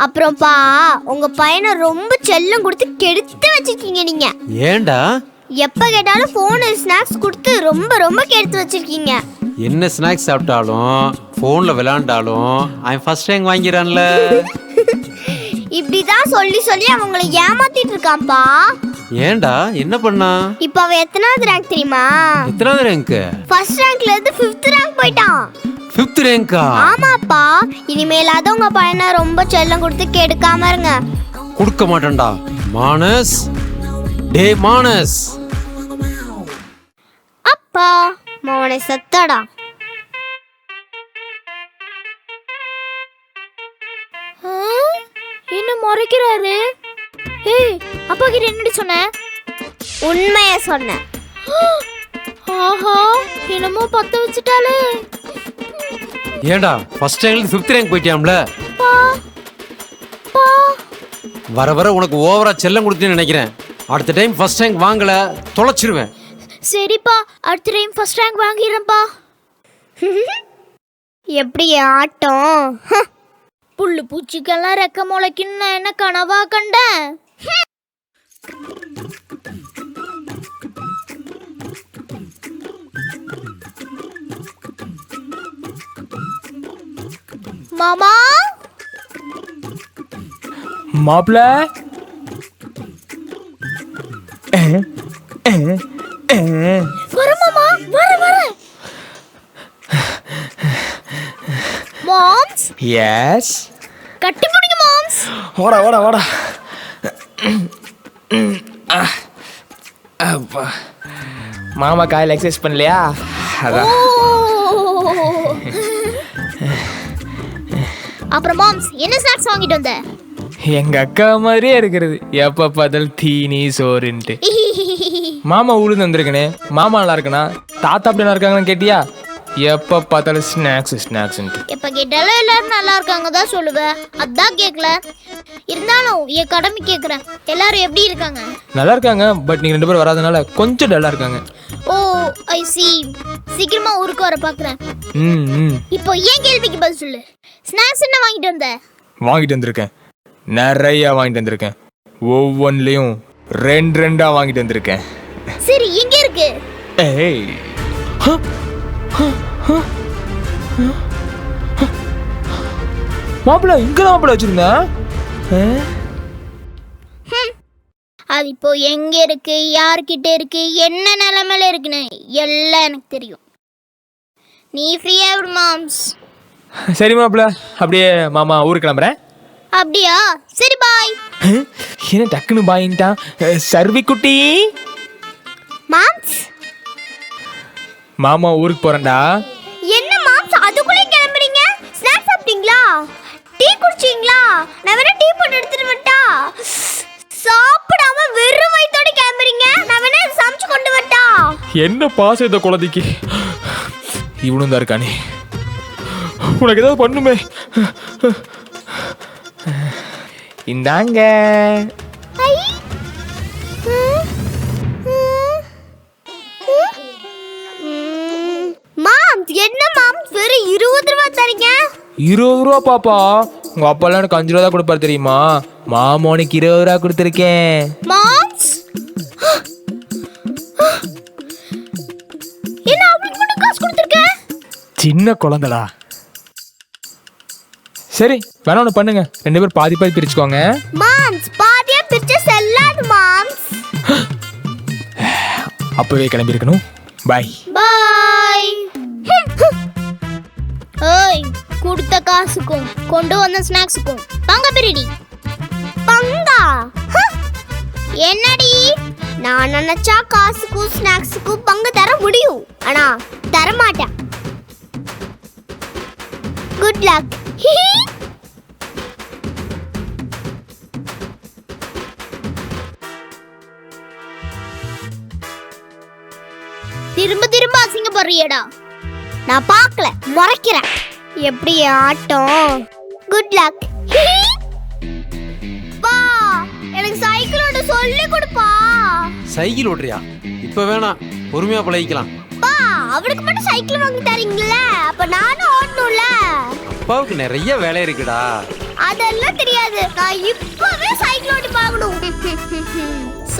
அப்புறம்ப்பா, உங்க பையனை ரொம்ப செல்லம் கொடுத்து கெடுத்து வச்சிருக்கீங்க நீங்க. ஏன்டா? எப்ப கேட்டாலும் போன் ஸ்நாக்ஸ் கொடுத்து ரொம்ப கெடுத்து வச்சிருக்கீங்க. என்ன ஸ்நாக்ஸ் சாப்பிட்டாலும் போன்ல விளையாண்டாலும் அவன் ஃபர்ஸ்ட் ரேங்க் வாங்கிறான்ல. இப்படிதான் சொல்லி அவங்களை ஏமாத்திட்டு இருக்கான்ப்பா. ஏன்டா? என்ன பண்ணா? இப்ப அவன் எத்தனாவது ரேங்க் தெரியுமா? எத்தனாவது ரேங்க்? ஃபர்ஸ்ட் ரேங்க்ல இருந்து 5th ரேங்க் போயிட்டான். 5th ரேங்கா? ஆமாப்பா. இனிமேலாவது உங்க பையனை ரொம்ப செல்லம் கொடுத்து கெடுக்காம இருங்க. கொடுக்க மாட்டேன்டா. மானஸ், டே மானஸ். அப்பா, மவனை சத்தடா. என்ன முறைக்கிறாரு? ஏய், அப்பா கிட்ட என்னடி சொன்ன? உண்மையை சொன்னேன். ஆஹா, என்னமோ பத்த வச்சுட்டாலே. ஏண்டா ஃபர்ஸ்ட் ரேங்க்ல 5th ரேங்க் போயிட்டியாம்ல? வர உனக்கு ஓவரா செல்லம் கொடுத்தேன்னு நினைக்கிறேன். அடுத்த டைம் ஃபர்ஸ்ட் ரேங்க் வாங்கல தொலைச்சிருவேன். சரிப்பா, அடுத்த டைம் ஃபர்ஸ்ட் ரேங்க் வாங்கிடுறேன்ப்பா. எப்படி ஆட்டம்? புல்லு பூச்சிக்கெல்லாம் ரெக்க முளைக்குன்னு நான் என்ன கனவா கண்டேன்? மாமா, மாப்ள, வர மாமா, வர. மாம்ஸ், எஸ், கட்டி பிடிங்க மாம்ஸ். வாடா. அப்பா, மாமா காலையில் எக்ஸசைஸ் பண்ணலையா? அதான். அப்புறம் மாம்ஸ், என்ன ஸ்நாக்ஸ் வாங்கிட்டு வந்த? எங்க அக்கா மாதிரியே இருக்கிறது, எப்ப பார்த்தாலும் தீனி சோறுன்ட்டு. மாமா ஊருக்கு வந்திருக்கனே, மாமா நல்லா இருக்கனா, தாத்தா அப்படி நல்லா இருக்காங்கன்னு கேட்டியா? எப்ப பார்த்தாலும் ஸ்நாக்ஸ்ன்ட்டு. எப்ப கேட்டாலும் எல்லாரும் நல்லா இருக்காங்க தான் சொல்லுவேன், அதான் கேட்கல. இருந்தாலும் என் கடமை கேட்குறேன், எல்லாரும் எப்படி இருக்காங்க? நல்லா இருக்காங்க, பட் நீங்க 2 பேரும் வராதனால கொஞ்சம் டல்லா இருக்காங்க. ஓ, ஐ சி. சீக்கிரமா ஊருக்கு வர பாக்குறேன். இப்போ ஏன் கேள்விக்கு பதில் சொல்லு. ஸ்நாக்ஸ் என்ன வாங்கிட்டு வந்த? வாங்கிட்டு வந்திருக்கேன், நிறைய வாங்கிட்டு வந்திருக்கேன். ஒவ்வொன்றிலையும் 2 வாங்கிட்டு வந்திருக்கேன். சரி, எங்க இருக்கு? ஏய், மாப்பிள்ள இங்கதான் மாப்பிள்ள வச்சிருந்தேன். அது இப்போ எங்க இருக்கு, யார்கிட்ட இருக்கு, என்ன நிலைமையில இருக்குன்னு எல்லாம் எனக்கு தெரியும். நீ ஃப்ரீயா விடு மாம்ஸ். சரி மாப்பிள்ள, அப்படியே மாமா ஊருக்கு கிளம்புறேன். அப்படியா? சரி, பாய். என்ன டக்குன்னு பாயின்ட்டான்? சர்வி குட்டி, மாம்ஸ் மாமா ஊருக்கு போறேன்டா. என்ன மாம்ஸ் அதுக்குள்ளே கிளம்புறீங்க? ஸ்நாக்ஸ் சாப்பிட்டீங்களா? டீ குடிச்சீங்களா? நான் வேணா டீ போட்டு எடுத்துட்டு வரட்டா? சாப்பிடாம வெறும் வயித்தோட கிளம்புறீங்க. நான் வேணா சமைச்சு கொண்டு வரட்டா? என்ன பாசம் இந்த குழந்தைக்கு. இவனும் தான் இருக்கானே, உனக்கு ஏதாவது பண்ணுமே. இந்தாங்க. மாம்ஸ் என்ன மாம்ஸ் வெறும் 20 ரூபாய் தரீங்க? 20 ரூபா பாப்பா. உங்க அப்பாலாம் எனக்கு 5 ரூபா தான் கொடுப்பாரு தெரியுமா? மாமா உனக்கு 20 ரூபா கொடுத்துருக்கேன். மாம்ஸ் என்ன அவளுக்கு மட்டும் காசு கொடுத்துருக்க? சின்ன குழந்தைடா. சரி வேணா ஒன்று பண்ணுங்க, 2 பேர் பாதி பாதி பிரிச்சுக்கோங்க. மாம்ஸ் பாதியா பிரிச்சு செல்லாது மாம்ஸ். அப்பவே கிளம்பி இருக்கணும். பாய். பாய். ஓய், கொடுத்த காசுக்கும் கொண்டு வந்த ஸ்நாக்ஸுக்கும் பங்க பிரிடி. பங்கா? என்னடி? நான் நினைச்சா காசுக்கும் ஸ்நாக்ஸுக்கும் பங்கு தர முடியும், ஆனா தர மாட்டேன். Good luck. திரும்ப திரும்ப அசிங்கப்படுறியடா. நான் பார்க்கல, முறைக்கிறேன். எப்படி ஆட்டம்? Good luck. பா, எனக்கு சைக்கிள் ஓட்ட சொல்லி கொடுப்பா. சைக்கிள் ஓட்டுறியா? இப்ப வேணாம், பொறுமையா பழகிக்கலாம். பா, அவனுக்கு மட்டும் சைக்கிள் வாங்கி தரீங்களா? அப்ப நானும் ஓட்டணும்ல. அப்பாவுக்கு நிறைய வேலை இருக்குடா. அதெல்லாம் தெரியாது, நான் இப்பவே சைக்கிள் ஓட்டி பார்க்கணும்.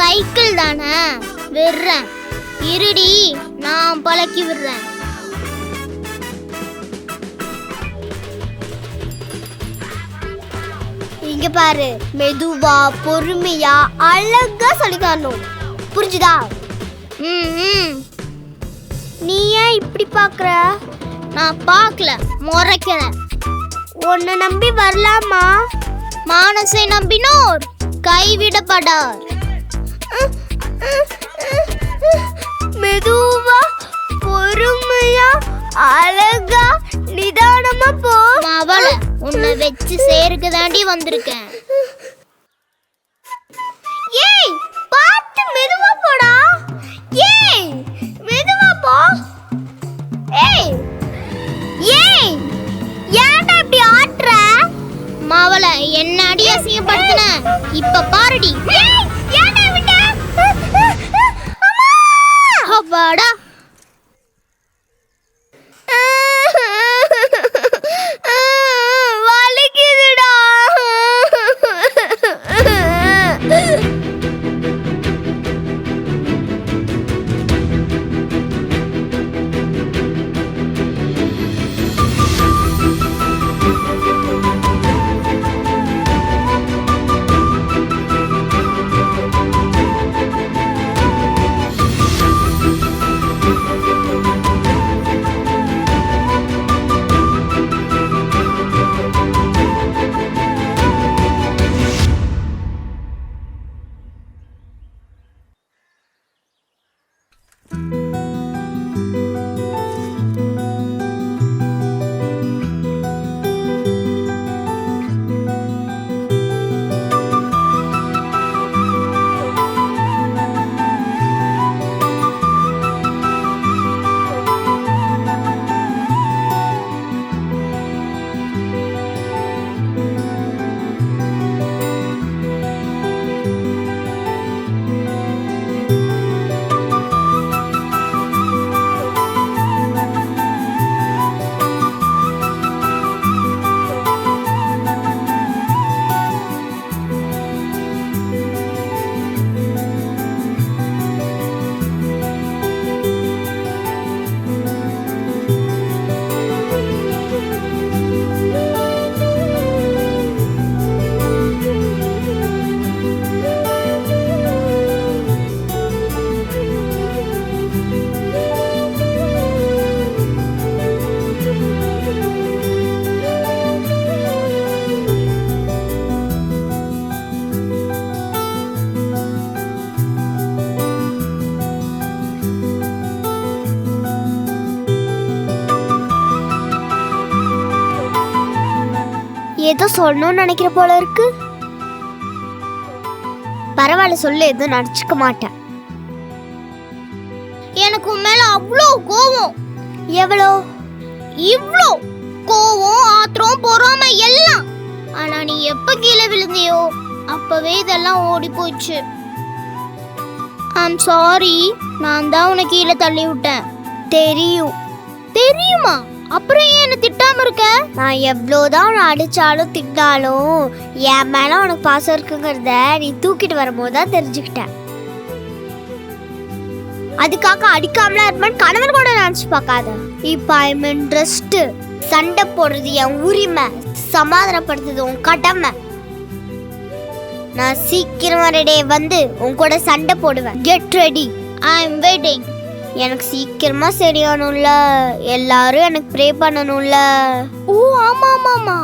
சைக்கிள் தானே, விடுறேன். இருடி, நான் பழக்கி விடுறேன். இங்க பாரு, மெதுவா பொறுமையா அழகா சொல்லி தரணும், புரிஞ்சுதா? நீ ஏன் இப்படி பாக்குற? நான் பார்க்கல, முறைக்கிறேன். உன்னை நம்பி வரலாமா? மானசை நம்பினோர் கைவிடப்படார். மெதுவா பொறுமையா அழகா நிதானமா போ. அவள உன்னை வச்சு சேருக்கு தாண்டி வந்திருக்கேன். ஏய், பார்த்து மெதுவா போடா. ஏய், மெதுவா போ. ஏய் ஏய், ஏன்டா இப்படி ஆட்ற? மாவள என்ன அடி அசிங்கப்படுத்துன, இப்ப பாருடி. ஏய், ஏன்டா விட்ட? அம்மா! வலிக்குதுடா. ஏதோ சொல்லணும்னு நினைக்கிற போல இருக்கு. பரவாயில்ல சொல்லு, எதுவும் நினைச்சுக்க மாட்டேன். எனக்கு உன் மேல அவ்வளோ கோவம். எவ்வளோ? இவ்வளோ கோவம், ஆத்திரம், பொறாமை எல்லாம். ஆனா நீ எப்ப கீழே விழுந்தியோ அப்பவே இதெல்லாம் ஓடி போச்சு. ஐம் சாரி, நான் தான் உன்னை கீழே தள்ளி விட்டேன். தெரியும். தெரியுமா? அப்புறம் ஏன் என்ன திட்டாம இருக்க? நான் எவ்வளோதான் உன்னை அடிச்சாலும் திட்டாலும் என் மேல உனக்கு பாசம் இருக்குங்கிறத நீ தூக்கிட்டு வரும்போது தான் தெரிஞ்சுக்கிட்டேன். அதுக்காக அடிக்காமலாம் இருப்பேன் கணவன் கூட நினைச்சு பார்க்காத. இப்ப ஐம் இன்ட்ரெஸ்ட். சண்டை போடுறது என் உரிமை, சமாதானப்படுத்துறது உன் கடமை. நான் சீக்கிரமா ரெடி வந்து உன் கூட சண்டை போடுவேன். Get ready, I am waiting. எனக்கு சீக்கிரமா சரியானும்ல, எல்லாரும் எனக்கு ப்ரே பண்ணணும்ல. ஓ ஆமா ஆமா ஆமா,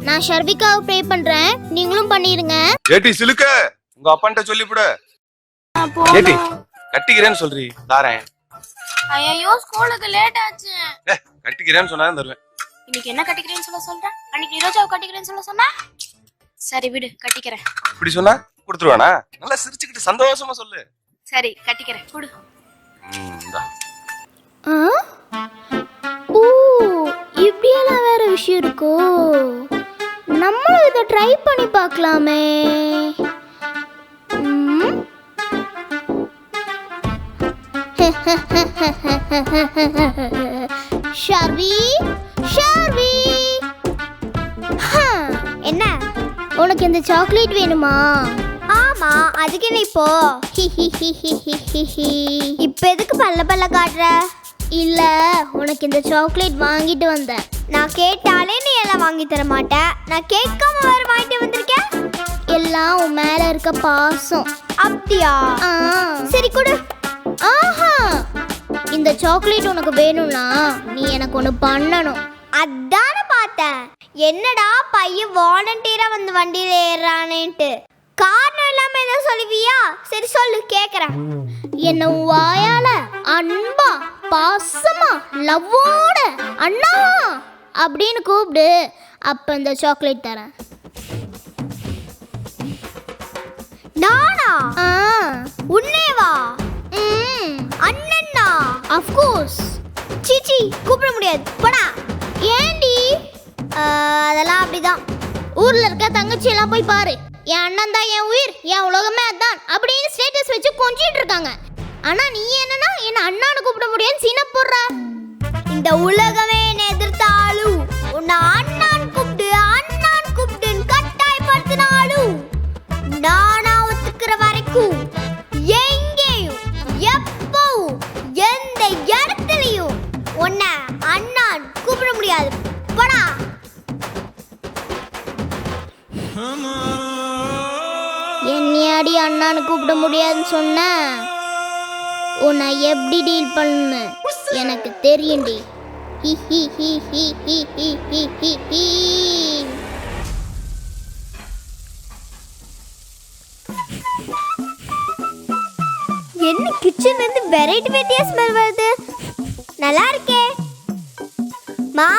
நான் ஷர்விகாவை ப்ரே பண்றேன், நீங்களும் பண்ணிருங்க. ஏட்டி சிலுக்க உங்க அப்பான்ட்ட சொல்லிவிடு. ஏட்டி கட்டிக்கிறேன்னு சொல்றி தாரேன். ஐயோ ஸ்கூலுக்கு லேட் ஆச்சு. கட்டிக்கிறேன்னு சொன்னா தருவேன். இன்னைக்கு என்ன கட்டிக்கிறேன்னு சொல்ல? அன்னைக்கு ரோஜாவை கட்டிக்கிறேன்னு சொன்னா. சரி விடு, கட்டிக்கிறேன். இப்படி சொன்னா கொடுத்துருவானா? நல்லா சிரிச்சுக்கிட்டு சந்தோஷமா சொல்லு. சரி கட்டிக்கிறேன், கொடு. இந்தா. ஓ இப்படியெல்லாம் வேற விஷயம் இருக்கோ? நம்மளும் இதை ட்ரை பண்ணி பார்க்கலாமே. ஷர்வி, ஷர்வி, என்ன உனக்கு இந்த சாக்லேட் வேணுமா? ஆமா, அதுக்கு நீ இப்போ இப்ப எதுக்கு பல்ல பல்ல காட்டுற? இல்ல, உனக்கு இந்த சாக்லேட் வாங்கிட்டு வந்தேன். நான் கேட்டாலே நீ எல்லாம் வாங்கி தர மாட்ட. நான் கேட்காம வேற வாங்கிட்டு வந்திருக்கேன். எல்லாம் உன் மேல இருக்க பாசம். அப்படியா? சரி கொடு. ஆஹா, இந்த சாக்லேட் உனக்கு வேணும்னா நீ எனக்கு ஒன்று பண்ணணும். அதான பார்த்தேன். என்னடா பையன் வாலண்டியரா வந்து வண்டியில ஏறானேன்ட்டு. காரணம் இல்லாம ஏதோ சொல்லுவியா? சரி சொல்லு, கேக்குறேன். என்ன உன் வாயால அன்பா பாசமா லவ்வோட அண்ணா அப்படின்னு கூப்பிடு. அப்ப இந்த சாக்லேட் தரேன். நானா? உன்னேவா? அண்ணன்னா? Of course. சீச்சி, கூப்பிட முடியாது, போடா. ஏண்டி? அதெல்லாம் அப்படிதான். ஊர்ல இருக்க தங்கச்சி எல்லாம் போய் பாரு. என் அண்ணன் தான் என் உயிர், என் உலகமே அதான் அப்படின்னு ஸ்டேட்டஸ் வச்சு கொஞ்சிட்டு இருக்காங்க. ஆனா நீ என்னன்னா என்ன அண்ணான்னு கூப்பிட முடியாது, சீன போடுற. இந்த உலகமே என்ன எதிர்த்தாலும் உன்னை அண்ணான்னு கூப்பிட்டுன்னு கட்டாயப்படுத்தினாலும் நானா ஒத்துக்கிற வரைக்கும் எங்கேயும் எப்பவும் எந்த இடத்துலயும் உன்னை அண்ணான் கூப்பிட முடியாது, போடா. என்னையாடி அண்ணான்னு கூப்பிட முடியாதுன்னு சொன்ன? உன்னை எப்படி டீல் பண்ணு எனக்கு தெரியும்டி. என்ன கிச்சன்ல இருந்து வெரைட்டி வெரைட்டியா ஸ்மெல் வருது. நல்லா இருக்கே. மா,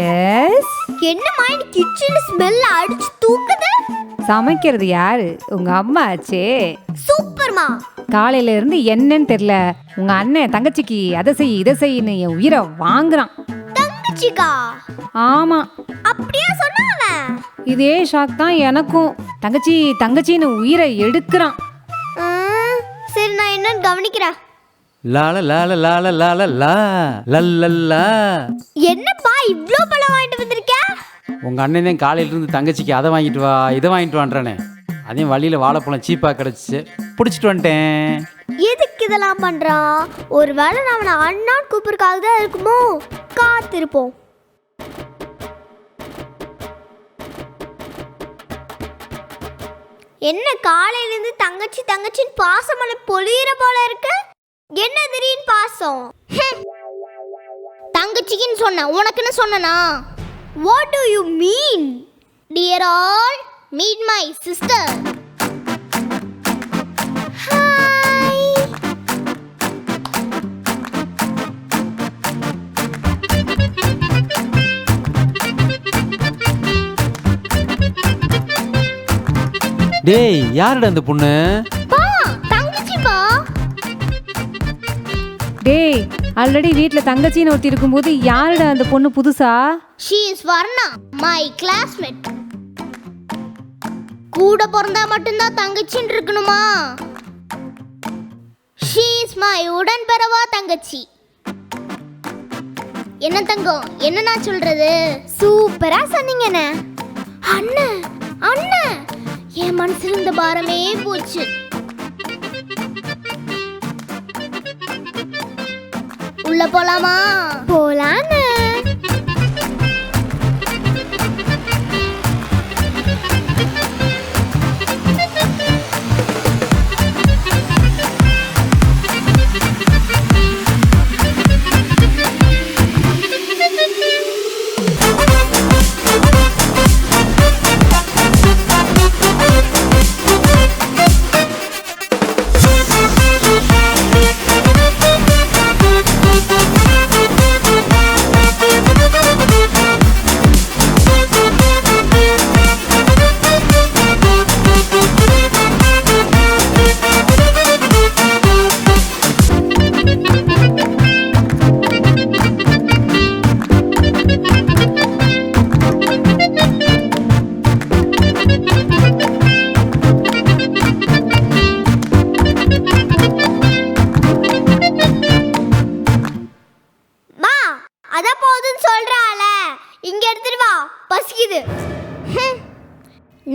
எஸ். என்னம்மா இந்த கிச்சன்ல ஸ்மெல் அடிச்சு தூக்குது? சமைக்கிறது யாரு? உங்க அம்மா ஆச்சே. சூப்பர்மா. காலையில இருந்து என்னன்னு தெரியல, உங்க அண்ணன் தங்கச்சிக்கு அதை செய் இதை செய்யன்னு என் உயிரை வாங்குறான். தங்கச்சிக்கா? ஆமா, அப்படியே சொன்னாங்க. இதே ஷாக் தான் எனக்கும். தங்கச்சின்னு உயிரை எடுக்கிறான். சரி, நான் என்னன்னு கவனிக்கிறேன். லால லால லால லால லா லல்லல்லா. என்னப்பா இவ்ளோ பழம் வாங்கிட்டு வந்திருக்க? உங்க அண்ணன் தான் காலையில இருந்து தங்கச்சிக்கு அதை வாங்கிட்டு வா இதை வாங்கிட்டு வான்றானே. அதையும் வழியில வாழைப்பழம் சீப்பா கிடைச்சிச்சு, பிடிச்சிட்டு வந்துட்டேன். எதுக்கு இதெல்லாம் பண்றான்? ஒருவேளை நான் அண்ணான் கூப்பிடுறதுக்காக தான் இருக்குமோ? காத்திருப்போம். என்ன காலையிலேருந்து தங்கச்சின்னு பாசமலை பொழியிற போல இருக்கு? என்ன திடீர்னு பாசம்? தங்கச்சிக்குன்னு சொன்ன, உனக்குன்னு சொன்னா? What do you mean? Dear all, meet my sister. Hi. டேய் யாருடா அந்த பொண்ணு? பா தங்கச்சிப்பா. டேய் ஆல்ரெடி வீட்ல தங்கச்சின்னு ஒருத்தி இருக்கும்போது யாருடா அந்த பொண்ணு புதுசா? She is Varna, my classmate. கூட பிறந்தா மட்டும்தான் தங்கச்சின்னு இருக்கணுமா? She is my உடன்பிறவா தங்கச்சி. என்ன தங்கம், என்ன நான் சொல்றது? சூப்பரா சொன்னீங்கண்ணே. அண்ணன் அண்ணன் என் மனசுல இருந்த பாரமே போச்சு. உள்ள போலாமா? போலான்னு.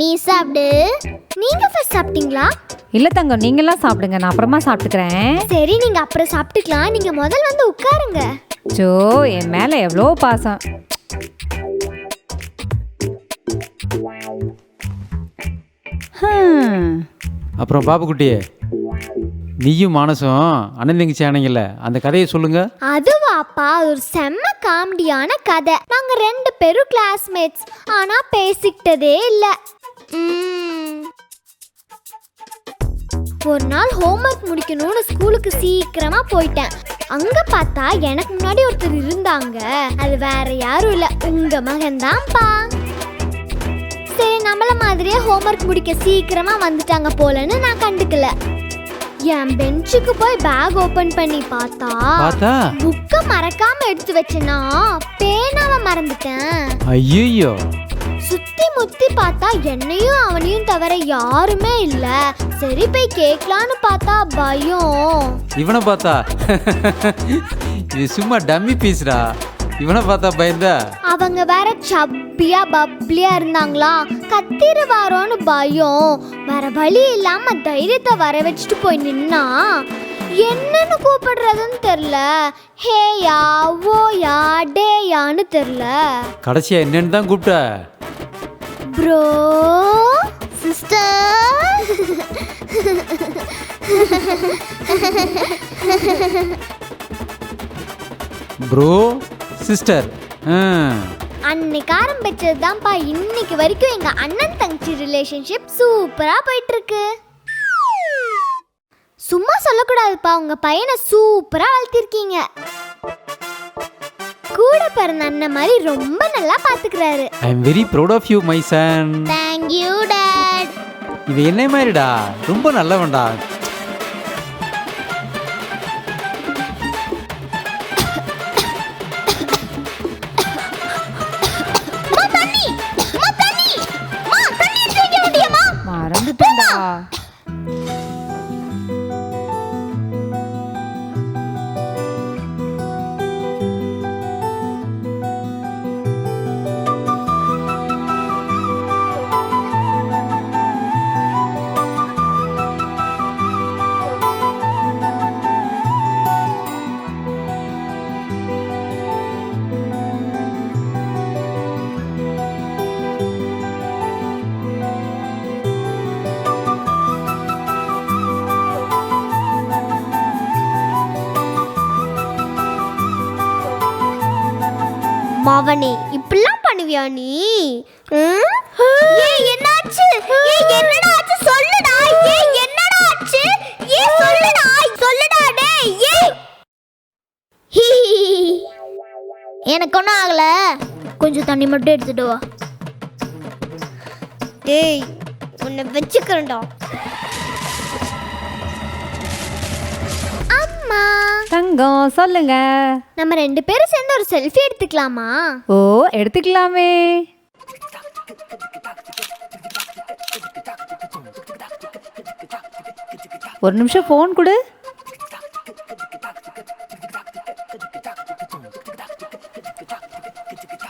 நீ சாப்பிடு. நீங்க ஃபர்ஸ்ட் சாப்பிட்டீங்களா? இல்ல தங்கம், நீங்களாம் சாப்பிடுங்க, நான் அப்புறமா சாப்பிட்டுக்கிறேன். சரி, நீங்க அப்புறம் சாப்பிட்டுக்கலாம். நீங்க முதல்ல வந்து உட்காருங்க. ஜோ, என் மேல எவ்வளோ பாசம். அப்புறம் பாப்புக்குட்டியே, நீயும் மானசும் அண்ணன் தங்கச்சி ஆனீங்கல்ல, அந்த கதையை சொல்லுங்க. அதுவாப்பா, ஒரு செம்ம காமெடியான கதை. நாங்க 2 பேரும் கிளாஸ்மேட்ஸ், ஆனா பேசிக்கிட்டதே இல்ல. ஒரு நாள் ஹோம்ஒர்க் முடிக்கணும்னு ஸ்கூலுக்கு சீக்கிரமா போயிட்டேன். அங்க பார்த்தா எனக்கு முன்னாடி ஒருத்தர் இருந்தாங்க. அது வேற யாரும் இல்ல, உங்க மகன் தான்ப்பா. சரி, நம்மள மாதிரியே ஹோம்ஒர்க் முடிக்க சீக்கிரமா வந்துட்டாங்க போலன்னு நான் கண்டுக்கல. என் பெஞ்சுக்கு போய் பேக் ஓபன் பண்ணி பார்த்தா புக்க மறக்காம எடுத்து வச்சேனா பேனாவை மறந்துட்டேன். ஐயோ. சுத்தி முத்தி பார்த்தா என்னையும் அவனையும் தவிர யாருமே இல்ல. சரி, போய் கேட்கலான்னு பார்த்தா பயம். இவனை பார்த்தா இது சும்மா டம்மி பீஸ்டா. இவனை பார்த்தா பயந்தா? அவங்க வேற சப்பியா பப்ளியா இருந்தாங்களா, கத்திருவாரோன்னு பயம். வேற வழி இல்லாம தைரியத்தை வர வச்சுட்டு போய் நின்னா என்னன்னு கூப்பிடுறதுன்னு தெரியல. ஹேயா, ஓயா, டேயான்னு தெரியல. கடைசியா என்னன்னு தான் கூப்பிட்ட? Bro, sister. Bro, sister. அன்னைக்கு ஆரம்பிச்சதுதான்ப்பா இன்னைக்கு வரைக்கும் எங்க அண்ணன் தங்கச்சி ரிலேஷன்ஷிப் சூப்பரா போயிட்டு இருக்கு. சும்மா சொல்லக்கூடாதுப்பா, உங்க பையனை சூப்பரா வளர்த்திருக்கீங்க. கூட பிறந்த அண்ணன் மாதிரி ரொம்ப நல்லா பாத்துக்கிறாரு. I am very proud of you my son. Thank you dad. இவன் என்ன மாதிரிடா, ரொம்ப நல்லவன்டா. மறந்துட்டேன்டா. மவனே, இப்படிலாம் பண்ணுவியா நீ? ஏய், என்னாச்சு? ஏய், என்னடா ஆச்சு? சொல்லுடா. ஏய், என்னடா ஆச்சு? ஏய், சொல்லுடா. சொல்லுடா டேய். ஏய், எனக்கு ஒன்றும் ஆகல. கொஞ்சம் தண்ணி மட்டும் எடுத்துட்டு வா. ஏய், உன்னை வச்சுக்கிறேன்டா. அம்மா தங்கம் சொல்லுங்க. நம்ம 2 பேரும் சேர்ந்து ஒரு செல்ஃபி எடுத்துக்கலாமா? ஓ எடுத்துக்கலாமே. ஒரு நிமிஷம் ஃபோன் கொடு.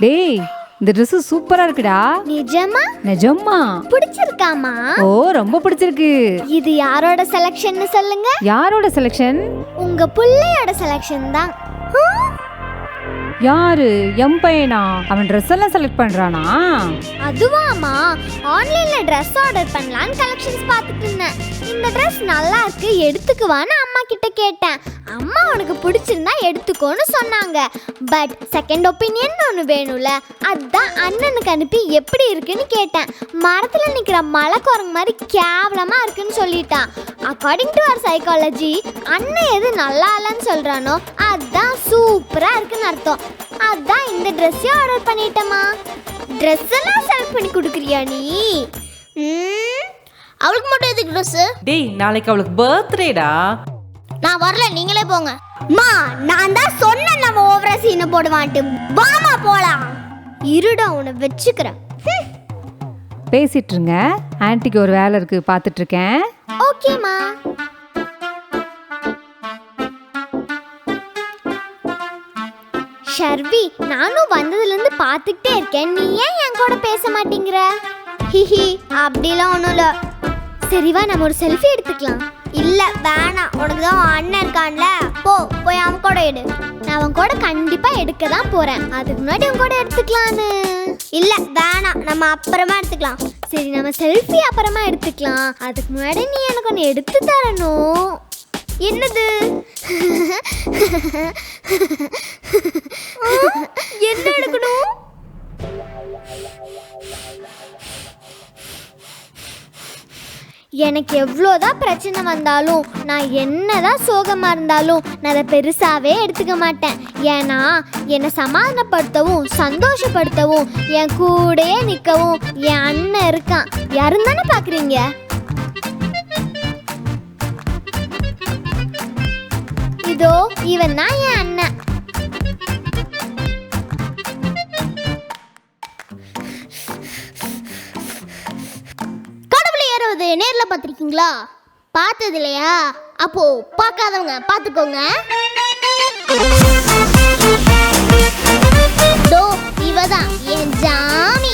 டேய் இந்த ட்ரெஸ் சூப்பரா இருக்குடா. நிஜமா? நிஜமா? பிடிச்சிருக்காமா? ஓ ரொம்ப பிடிச்சிருக்கு. இது யாரோட செலக்ஷன்னு சொல்லுங்க. யாரோட செலக்ஷன்? உங்க புள்ளையோட செலக்ஷன் தான். யாரு? எம் பையனா? அவன் ட்ரெஸ் எல்லாம் செலக்ட் பண்றானா? அதுவாமா, ஆன்லைன்ல ட்ரெஸ் ஆர்டர் பண்ணலான்னு கலெக்ஷன்ஸ் பார்த்துட்டு இருந்தேன். இந்த ட்ரெஸ் நல்லா இருக்கு, எடுத்துக்குவான்னு அம்மா கிட்ட கேட்டேன். அம்மா உனக்கு பிடிச்சிருந்தா எடுத்துக்கோன்னு சொன்னாங்க. பட் செகண்ட் ஒப்பீனியன் ஒன்று வேணும்ல, அதான் அண்ணனுக்கு அனுப்பி எப்படி இருக்குன்னு கேட்டேன். மரத்தில் நிற்கிற மலை குரங்கு மாதிரி கேவலமாக இருக்குன்னு சொல்லிட்டான். அக்கார்டிங் டு அவர் சைக்காலஜி, அண்ணன் எது நல்லா இல்லைன்னு சொல்கிறானோ அதுதான் சூப்பராக இருக்குன்னு அர்த்தம். அதான் இந்த ட்ரெஸ்ஸையும் ஆர்டர் பண்ணிட்டேம்மா. ட்ரெஸ் எல்லாம் செலக்ட் பண்ணி கொடுக்குறியா நீ? அவளுக்கு மட்டும் எதுக்கு ட்ரெஸ்? டேய் நாளைக்கு அவளுக்கு பர்த்டேடா. நான் வரல, நீங்களே போங்க. மா நான் தான் சொன்னேன் நம்ம ஓவரா சீனை போடுவான்ட்டு. வாமா போலாம். இருடா உன்னை வச்சுக்கிறேன். பேசிட்டு இருங்க, ஆன்ட்டிக்கு ஒரு வேலை இருக்கு, பார்த்துட்டு இருக்கேன். ஓகேம்மா. ஷர்வி, நானும் வந்ததுலேருந்து பார்த்துக்கிட்டே இருக்கேன். நீ ஏன் என் கூட பேச மாட்டேங்கிற? ஹிஹி, அப்படிலாம் ஒன்றும் இல்லை. சரிவா நம்ம ஒரு செல்ஃபி எடுத்துக்கலாம். இல்லை வேணாம், உனக்கு தான் அண்ணன் இருக்கான்ல, போய் அவன் கூட எடு. நான் அவன் கூட கண்டிப்பாக எடுக்க தான் போகிறேன். அதுக்கு முன்னாடி அவன் கூட எடுத்துக்கலான்னு. இல்லை வேணாம், நம்ம அப்புறமா எடுத்துக்கலாம். சரி நம்ம செல்ஃபி அப்புறமா எடுத்துக்கலாம். அதுக்கு முன்னாடி நீ எனக்கு ஒன்று எடுத்து தரணும். என்னது? என்ன எடுக்கணும்? எனக்கு எவ்வளோதான் பிரச்சனை வந்தாலும், நான் என்னதான் சோகமாக இருந்தாலும் நான் அதை பெருசாகவே எடுத்துக்க மாட்டேன். ஏன்னா என்னை சமாதானப்படுத்தவும் சந்தோஷப்படுத்தவும் என் கூடயே நிற்கவும் என் அண்ணன் இருக்கான். யாரும் தானே பார்க்குறீங்க? இதோ இவன் தான் என் அண்ணன். கடவுளை ஏறுவது நேர்ல பார்த்திருக்கீங்களா? பார்த்தது இல்லையா? அப்போ பார்க்காதவங்க பார்த்துக்கோங்க. இதோ இவதான் என் ஜாமி.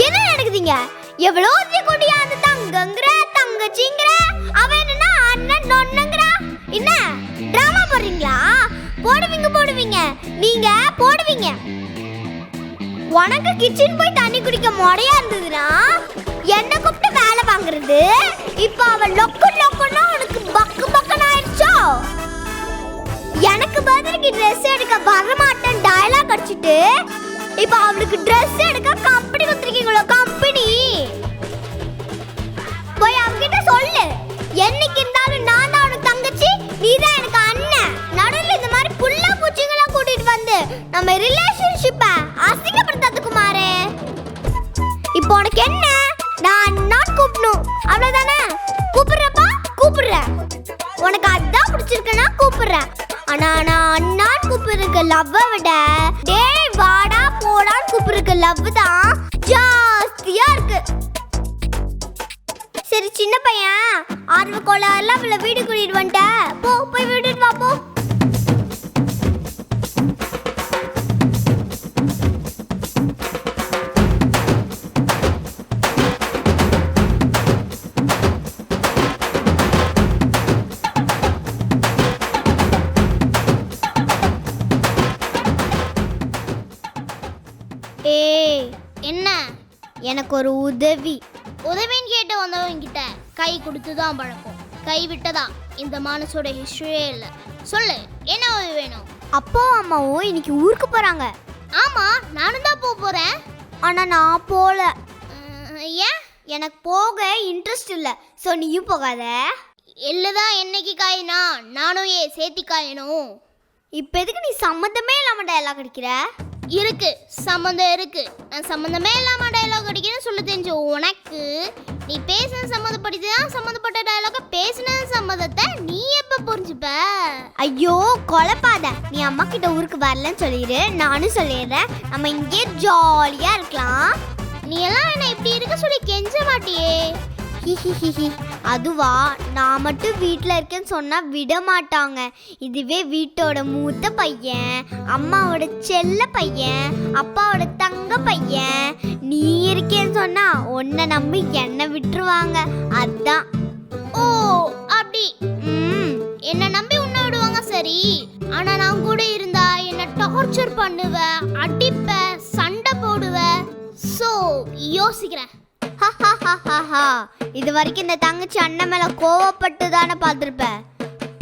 என்ன நடக்குதுங்க? எவ்வளோ கொடியா அந்த தங்கங்கிற தங்கச்சிங்கிற, அவன் என்னன்னா அண்ணன் நொண்ணுங்கிறா. என்ன டிராமா போடுறீங்களா? போடுவீங்க, நீங்க போடுவீங்க. உனக்கு கிச்சன் போய் தண்ணி குடிக்க முறையா இருந்ததுன்னா என்ன கூப்பிட்டு வேலை வாங்குறது. இப்ப அவன் லொக்குன்னா உனக்கு பக்குன்னு ஆயிடுச்சோ? எனக்கு பதிலுக்கு ட்ரெஸ் எடுக்க வரமாட்டேன் டயலாக் அடிச்சுட்டு இப்ப அவளுக்கு ட்ரெஸ் எடுக்க கம்பெனி கொடுத்துருக்கீங்களோ? கம்பெனி போய் அவகிட்ட சொல்லு. என்னைக்கு இருந்தாலும் நான் தான் உனக்கு தங்கச்சி, நீ தான் எனக்கு அண்ணன். நடுவில் இந்த மாதிரி புள்ள பூச்சிங்களா கூட்டிட்டு வந்து நம்ம ரிலேஷன்ஷிப்பை அசிங்கப்படுத்தாது குமாரே. இப்போ உனக்கு என்ன? நான் அண்ணான்னு கூப்பிடணும், அவ்வளவுதானே? கூப்பிடுறேன். உனக்கு அதான் பிடிச்சிருக்குன்னா கூப்பிடுறேன். ஆனா நான் அண்ணான்னு கூப்பிடுறதுக்கு லவ்வை விட டேய் வாடா போடான்னு கூப்பிடுற லவ் தான் ஜாஸ்தியா இருக்கு. சரி சின்ன பையன் ஆர்வ கோளாறுல அவளை வீடு கூட்டிட்டு வந்துட்ட, போ போய் வீட்டுட்டு வா போ. ஏய் என்ன, எனக்கு ஒரு உதவின்னு கேட்டு வந்தவங்க கிட்ட கை கொடுத்து தான் பழக்கம், கை விட்டதா இந்த மனசோட ஹிஸ்டரியே இல்லை. சொல்லு, என்ன உதவி வேணும்? அப்பாவும் அம்மாவும் இன்னைக்கு ஊருக்கு போறாங்க. ஆமா, நானும் தான் போறேன். ஆனா நான் போல. ஏன்? எனக்கு போக இன்ட்ரெஸ்ட் இல்லை. ஸோ நீயும் போகாத. எள்ளுதான் என்னைக்கு காயினா நானும் சேர்த்தி காயணும். இப்போ எதுக்கு நீ சம்மந்தமே இல்லாம டயலாக் அடிக்கிற? இருக்கு, சம்மந்தம் இருக்கு. நான் சம்மந்தமே இல்லாம டயலாக் அடிக்கிறேன்னு சொல்ல தெரிஞ்ச உனக்கு, நீ பேசுன சம்மந்தப்படுத்தி தான் சம்மந்தப்பட்ட டயலாக பேசுன சம்மந்தத்தை நீ எப்ப புரிஞ்சுப்ப? ஐயோ குழப்பாத. நீ அம்மா கிட்ட ஊருக்கு வரலன்னு சொல்லிடு, நானும் சொல்லிடுறேன். நம்ம இங்கே ஜாலியா இருக்கலாம். நீ எல்லாம் என்ன இப்படி இருக்க சொல்லி கெஞ்ச மாட்டியே. அதுவா, நான் மட்டும் வீட்டில் இருக்கேன்னு சொன்னா விட மாட்டாங்க. இதுவே வீட்டோட மூத்த பையன், அம்மாவோட செல்ல பையன், அப்பாவோட தங்க பையன் நீ இருக்கேன்னு சொன்னா உன்னை நம்பி என்ன விட்டுருவாங்க. அதான். ஓ அப்படி. என்ன நம்பி உன்னை விடுவாங்க சரி. ஆனா நான் கூட இருந்தா என்ன டார்ச்சர் பண்ணுவ, அடிப்ப, சண்டை போடுவ. சோ யோசிக்கிறேன். இது வரைக்கும் இந்த தங்கச்சி அண்ணன் மேல கோவப்பட்டு தானே பார்த்துருப்ப,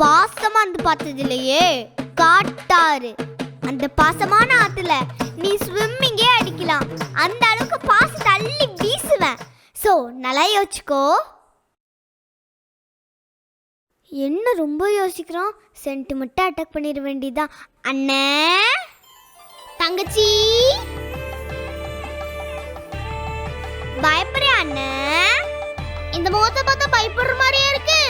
பாசமா இருந்து பார்த்தது இல்லையே. காட்டாரு அந்த பாசமான ஆத்துல நீ ஸ்விம்மிங்கே அடிக்கலாம். அந்த அளவுக்கு பாசம் தள்ளி வீசுவேன். சோ நல்லா யோசிச்சுக்கோ. என்ன ரொம்ப யோசிக்கிறோம்? சென்டிமெண்ட்டா அட்டாக் பண்ணிட வேண்டியதுதான். அண்ணே தங்கச்சி பயப்படுறியா அண்ணே? இந்த முகத்தை பார்த்தா பயப்படுற மாதிரியே இருக்கு.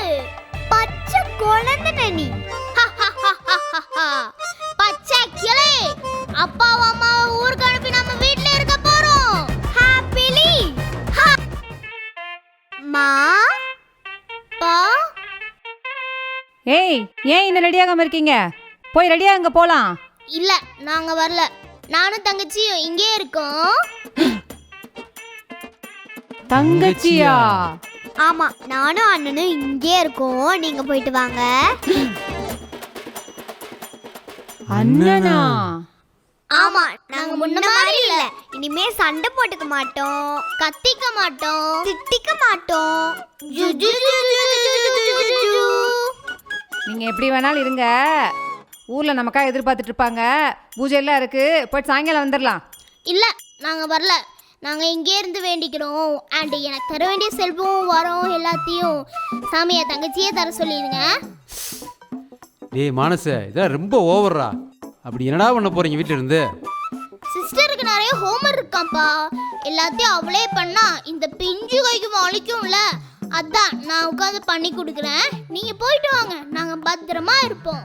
பச்சை குழந்தை நீ. பச்சை கிளை. அப்பாவும் அம்மாவை ஊருக்கு அனுப்பி நம்ம வீட்ல இருக்க போறோம். ஹாப்பிலி. மா பா. ஏய், ஏன் இன்னும் ரெடியாகாம இருக்கீங்க? போய் ரெடியாகுங்க, போலாம். இல்ல, நாங்க வரல. நானும் தங்கச்சியும் இங்கே இருக்கோம். தங்கச்சியா? ஆமா, நானும் அண்ணனும் இங்கே இருக்கோம். நீங்க போயிட்டு வாங்க. அண்ணனா? ஆமா, நாங்க முன்ன மாதிரி இல்ல. இனிமே சண்டை போட்டுக்க மாட்டோம், கத்திக்க மாட்டோம், திட்டிக்க மாட்டோம். நீங்க எப்படி வேணாலும் இருங்க. ஊர்ல நமக்கா எதிர்பார்த்துட்டு இருப்பாங்க. பூஜை எல்லாம் இருக்கு, போயிட்டு சாயங்காலம் வந்துடலாம். இல்ல, நாங்க வரல. நாங்க இங்கே இருந்து வேண்டிக்கிறோம். அண்ட் எனக்கு தர வேண்டிய செல்வம் வரோம் எல்லாத்தையும் சாமியா தங்கச்சியே தர சொல்லிடுங்க. டேய் மானச, இதான் ரொம்ப ஓவரா. அப்படி என்னடா பண்ண போறீங்க வீட்டில் இருந்து? சிஸ்டருக்கு நிறைய ஹோம்வொர்க் இருக்காம்பா. எல்லாத்தையும் அவளே பண்ணா இந்த பிஞ்சு கைக்கு வலிக்கும்ல. அதான் நான் உட்காந்து பண்ணி கொடுக்குறேன். நீங்க போயிட்டு வாங்க, நாங்க பத்திரமா இருப்போம்.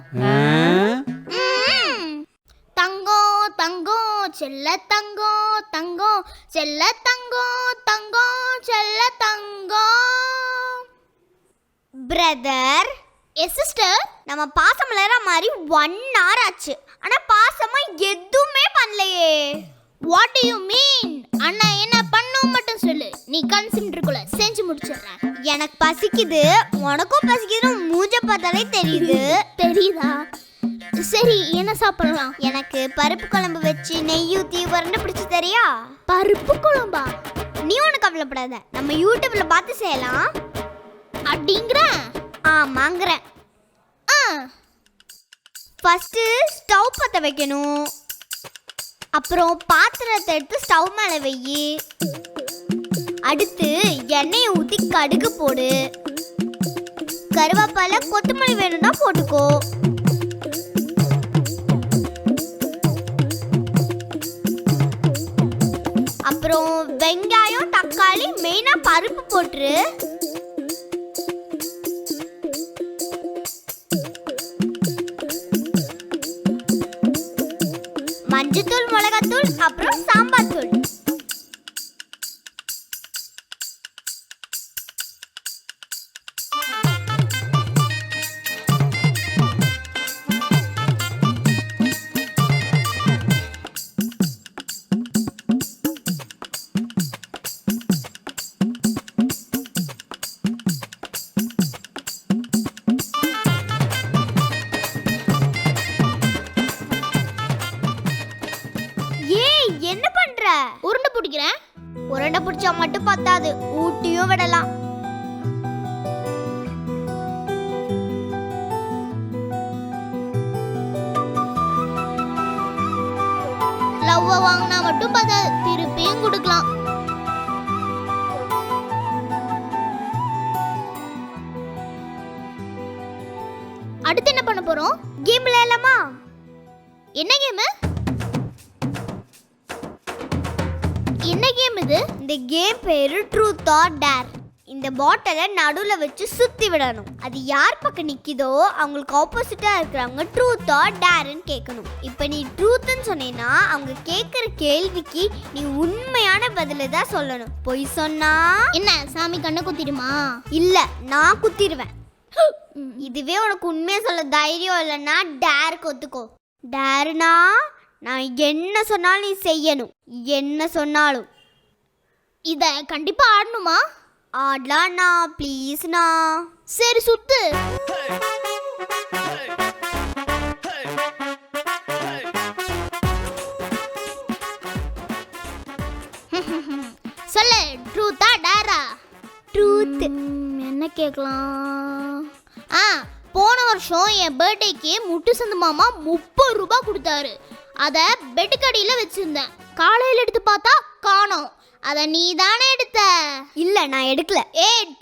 தங்கம் தங்கம் செல்ல தங்கம் தங்கம் செல்ல தங்கம் தங்கம் செல்ல தங்கம். பிரதர், எஸ் சிஸ்டர், நம்ம பாசம் மலர மாதிரி 1 hour ஆச்சு. ஆனா பாசமா எதுவுமே பண்ணலையே. What do you mean? அண்ணா என்ன பண்ணும் மட்டும் சொல்லு, நீ கன்சிடருக்குள்ள செஞ்சு முடிச்சிடுறேன். எனக்கு பசிக்குது, உனக்கும் பசிக்குதுன்னு மூஞ்ச பார்த்தாலே தெரியுது. தெரியுதா? சரி, என்ன சாப்பிடலாம்? எனக்கு பருப்பு குழம்பு வச்சு நெய் ஊற்றி உரண்டை பிடிச்சி தெரியா? பருப்பு குழம்பா? நீ ஒன்று கவலைப்படாத, நம்ம யூடியூப்ல பார்த்து செய்யலாம். அப்படிங்கிற? ஆமாங்கிறேன். ஃபர்ஸ்ட் ஸ்டவ் பற்ற வைக்கணும். அப்புறம் பாத்திரத்தை எடுத்து ஸ்டவ் மேலே வெயி. அடுத்து எண்ணெயை ஊற்றி கடுகு போடு. கருவேப்பிலை கொத்தமல்லி வேணும்னா போட்டுக்கோ. அப்புறம் வெங்காயம் தக்காளி மெயினா பருப்பு போட்டுரு. மஞ்சத்தூள் மிளகாத்தூள் அப்புறம் சாம்பார் தூள். ஏய் என்ன பண்ற? உருண்டை பிடிக்கிறேன். உருண்டை பிடிச்சா மட்டும் பத்தாது, ஊட்டியும் விடலாம். லவ்வ வாங்கினா மட்டும் பத்தாது, திருப்பியும் கொடுக்கலாம். அடுத்து என்ன பண்ண போறோம்? கேம் விளையாடலாமா? என்ன கேம்? என்ன கேம் இது? இந்த கேம் பேரு ட்ரூத் ஆர் டேர். இந்த பாட்டிலை நடுவுல வச்சு சுத்தி விடணும். அது யார் பக்கம் நிக்குதோ அவங்களுக்கு ஆப்போசிட்டா இருக்கிறவங்க ட்ரூத் ஆர் டேர்னு கேட்கணும். இப்போ நீ ட்ரூத்னு சொன்னேன்னா அவங்க கேட்குற கேள்விக்கு நீ உண்மையான பதில தான் சொல்லணும். பொய் சொன்னா என்ன சாமி கண்ணை குத்திடுமா? இல்ல, நான் குத்திடுவேன். இதுவே உனக்கு உண்மையை சொல்ல தைரியம் இல்லைன்னா டேருக்கு ஒத்துக்கோ. டேர்னா நான் என்ன சொன்னாலும் நீ செய்யணும், என்ன சொன்னாலும். இத கண்டிப்பா ஆடணுமா? ஆடலாம்ண்ணா, ப்ளீஸ்ண்ணா. சரி சுத்து. சொல்லு, ட்ரூத்தா டேரா? ட்ரூத். என்ன கேட்கலாம்? போன வருஷம் என் பர்த்டேக்கு முட்டு சந்து மாமா 30 ரூபாய் கொடுத்தாரு. அதை பெட்டுக்கடியில் வச்சிருந்தேன். காலையில் எடுத்து பார்த்தா காணோம். அதை நீ தானே எடுத்த? இல்லை, நான் எடுக்கல.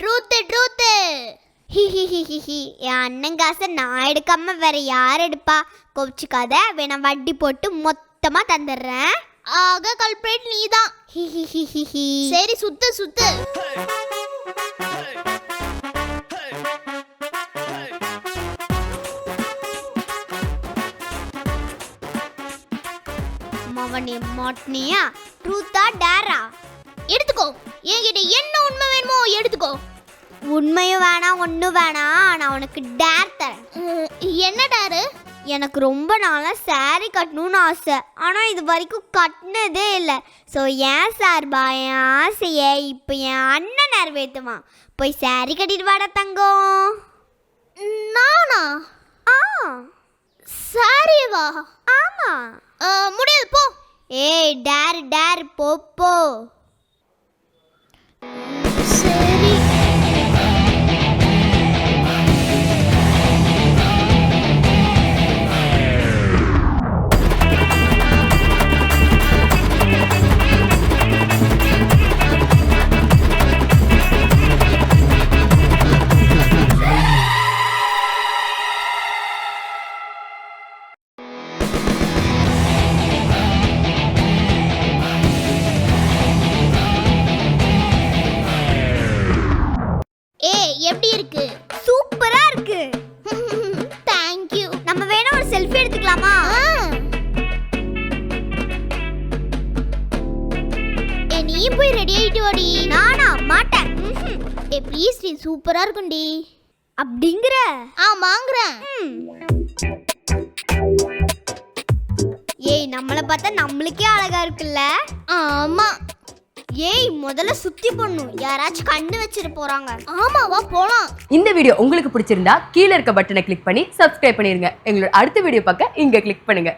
Truth truth. ஹிஹிஹிஹி. என் அண்ணன் காசை நான் எடுக்காம வேற யார் எடுப்பா? கோச்சிக்காத, வேணா வட்டி போட்டு மொத்தமா தந்துடுறேன். ஆக கல்பிரேட் நீ தான். ஹிஹிஹிஹி. சரி சுத்து சுத்து. மவனே மாட்னியா? ட்ரூத்தா டேரா? எடுத்துக்கோ. என்கிட்ட என்ன உண்மை வேணுமோ எடுத்துக்கோ. உண்மையும் வேணாம் ஒன்றும் வேணாம், நான் உனக்கு டேர் தரேன். என்ன டேரு? எனக்கு ரொம்ப நாளாக சாரி கட்டணும்னு ஆசை, ஆனால் இது வரைக்கும் கட்டினதே இல்லை. ஸோ ஏன் சார்பா என் ஆசையை இப்போ என் அண்ணன் நிறைவேற்றுவான். போய் சாரி கட்டிட்டு வாடா தங்கம். நானா? சாரியவா? ஆமா. முடியாது போ. டேர் டேர் போ போ. சரி. எப்படி இருக்கு? சூப்பரா இருக்கு. Thank you. நம்ம வேணா ஒரு செல்ஃபி எடுத்துக்கலாமா? நீ போய் ரெடி ஆயிட்டு வாடி. நானா மாட்டேன். ப்ளீஸ் டி, சூப்பரா இருக்கும்டி. அப்படிங்கற? ஆமாங்கறேன். நம்மள பார்த்தா நம்மளுக்கே அழகா இருக்குல்ல? ஆமா. முதல்ல சுத்தி போடணும், யாராச்சும் கண்ணு வச்சிட்டு போறாங்க. ஆமாவா, போலாம். இந்த வீடியோ உங்களுக்கு பிடிச்சிருந்தா கீழே இருக்க பட்டனை கிளிக் பண்ணி சப்ஸ்கிரைப் பண்ணிருங்க. எங்களோட அடுத்த வீடியோ பார்க்க இங்க கிளிக் பண்ணுங்க.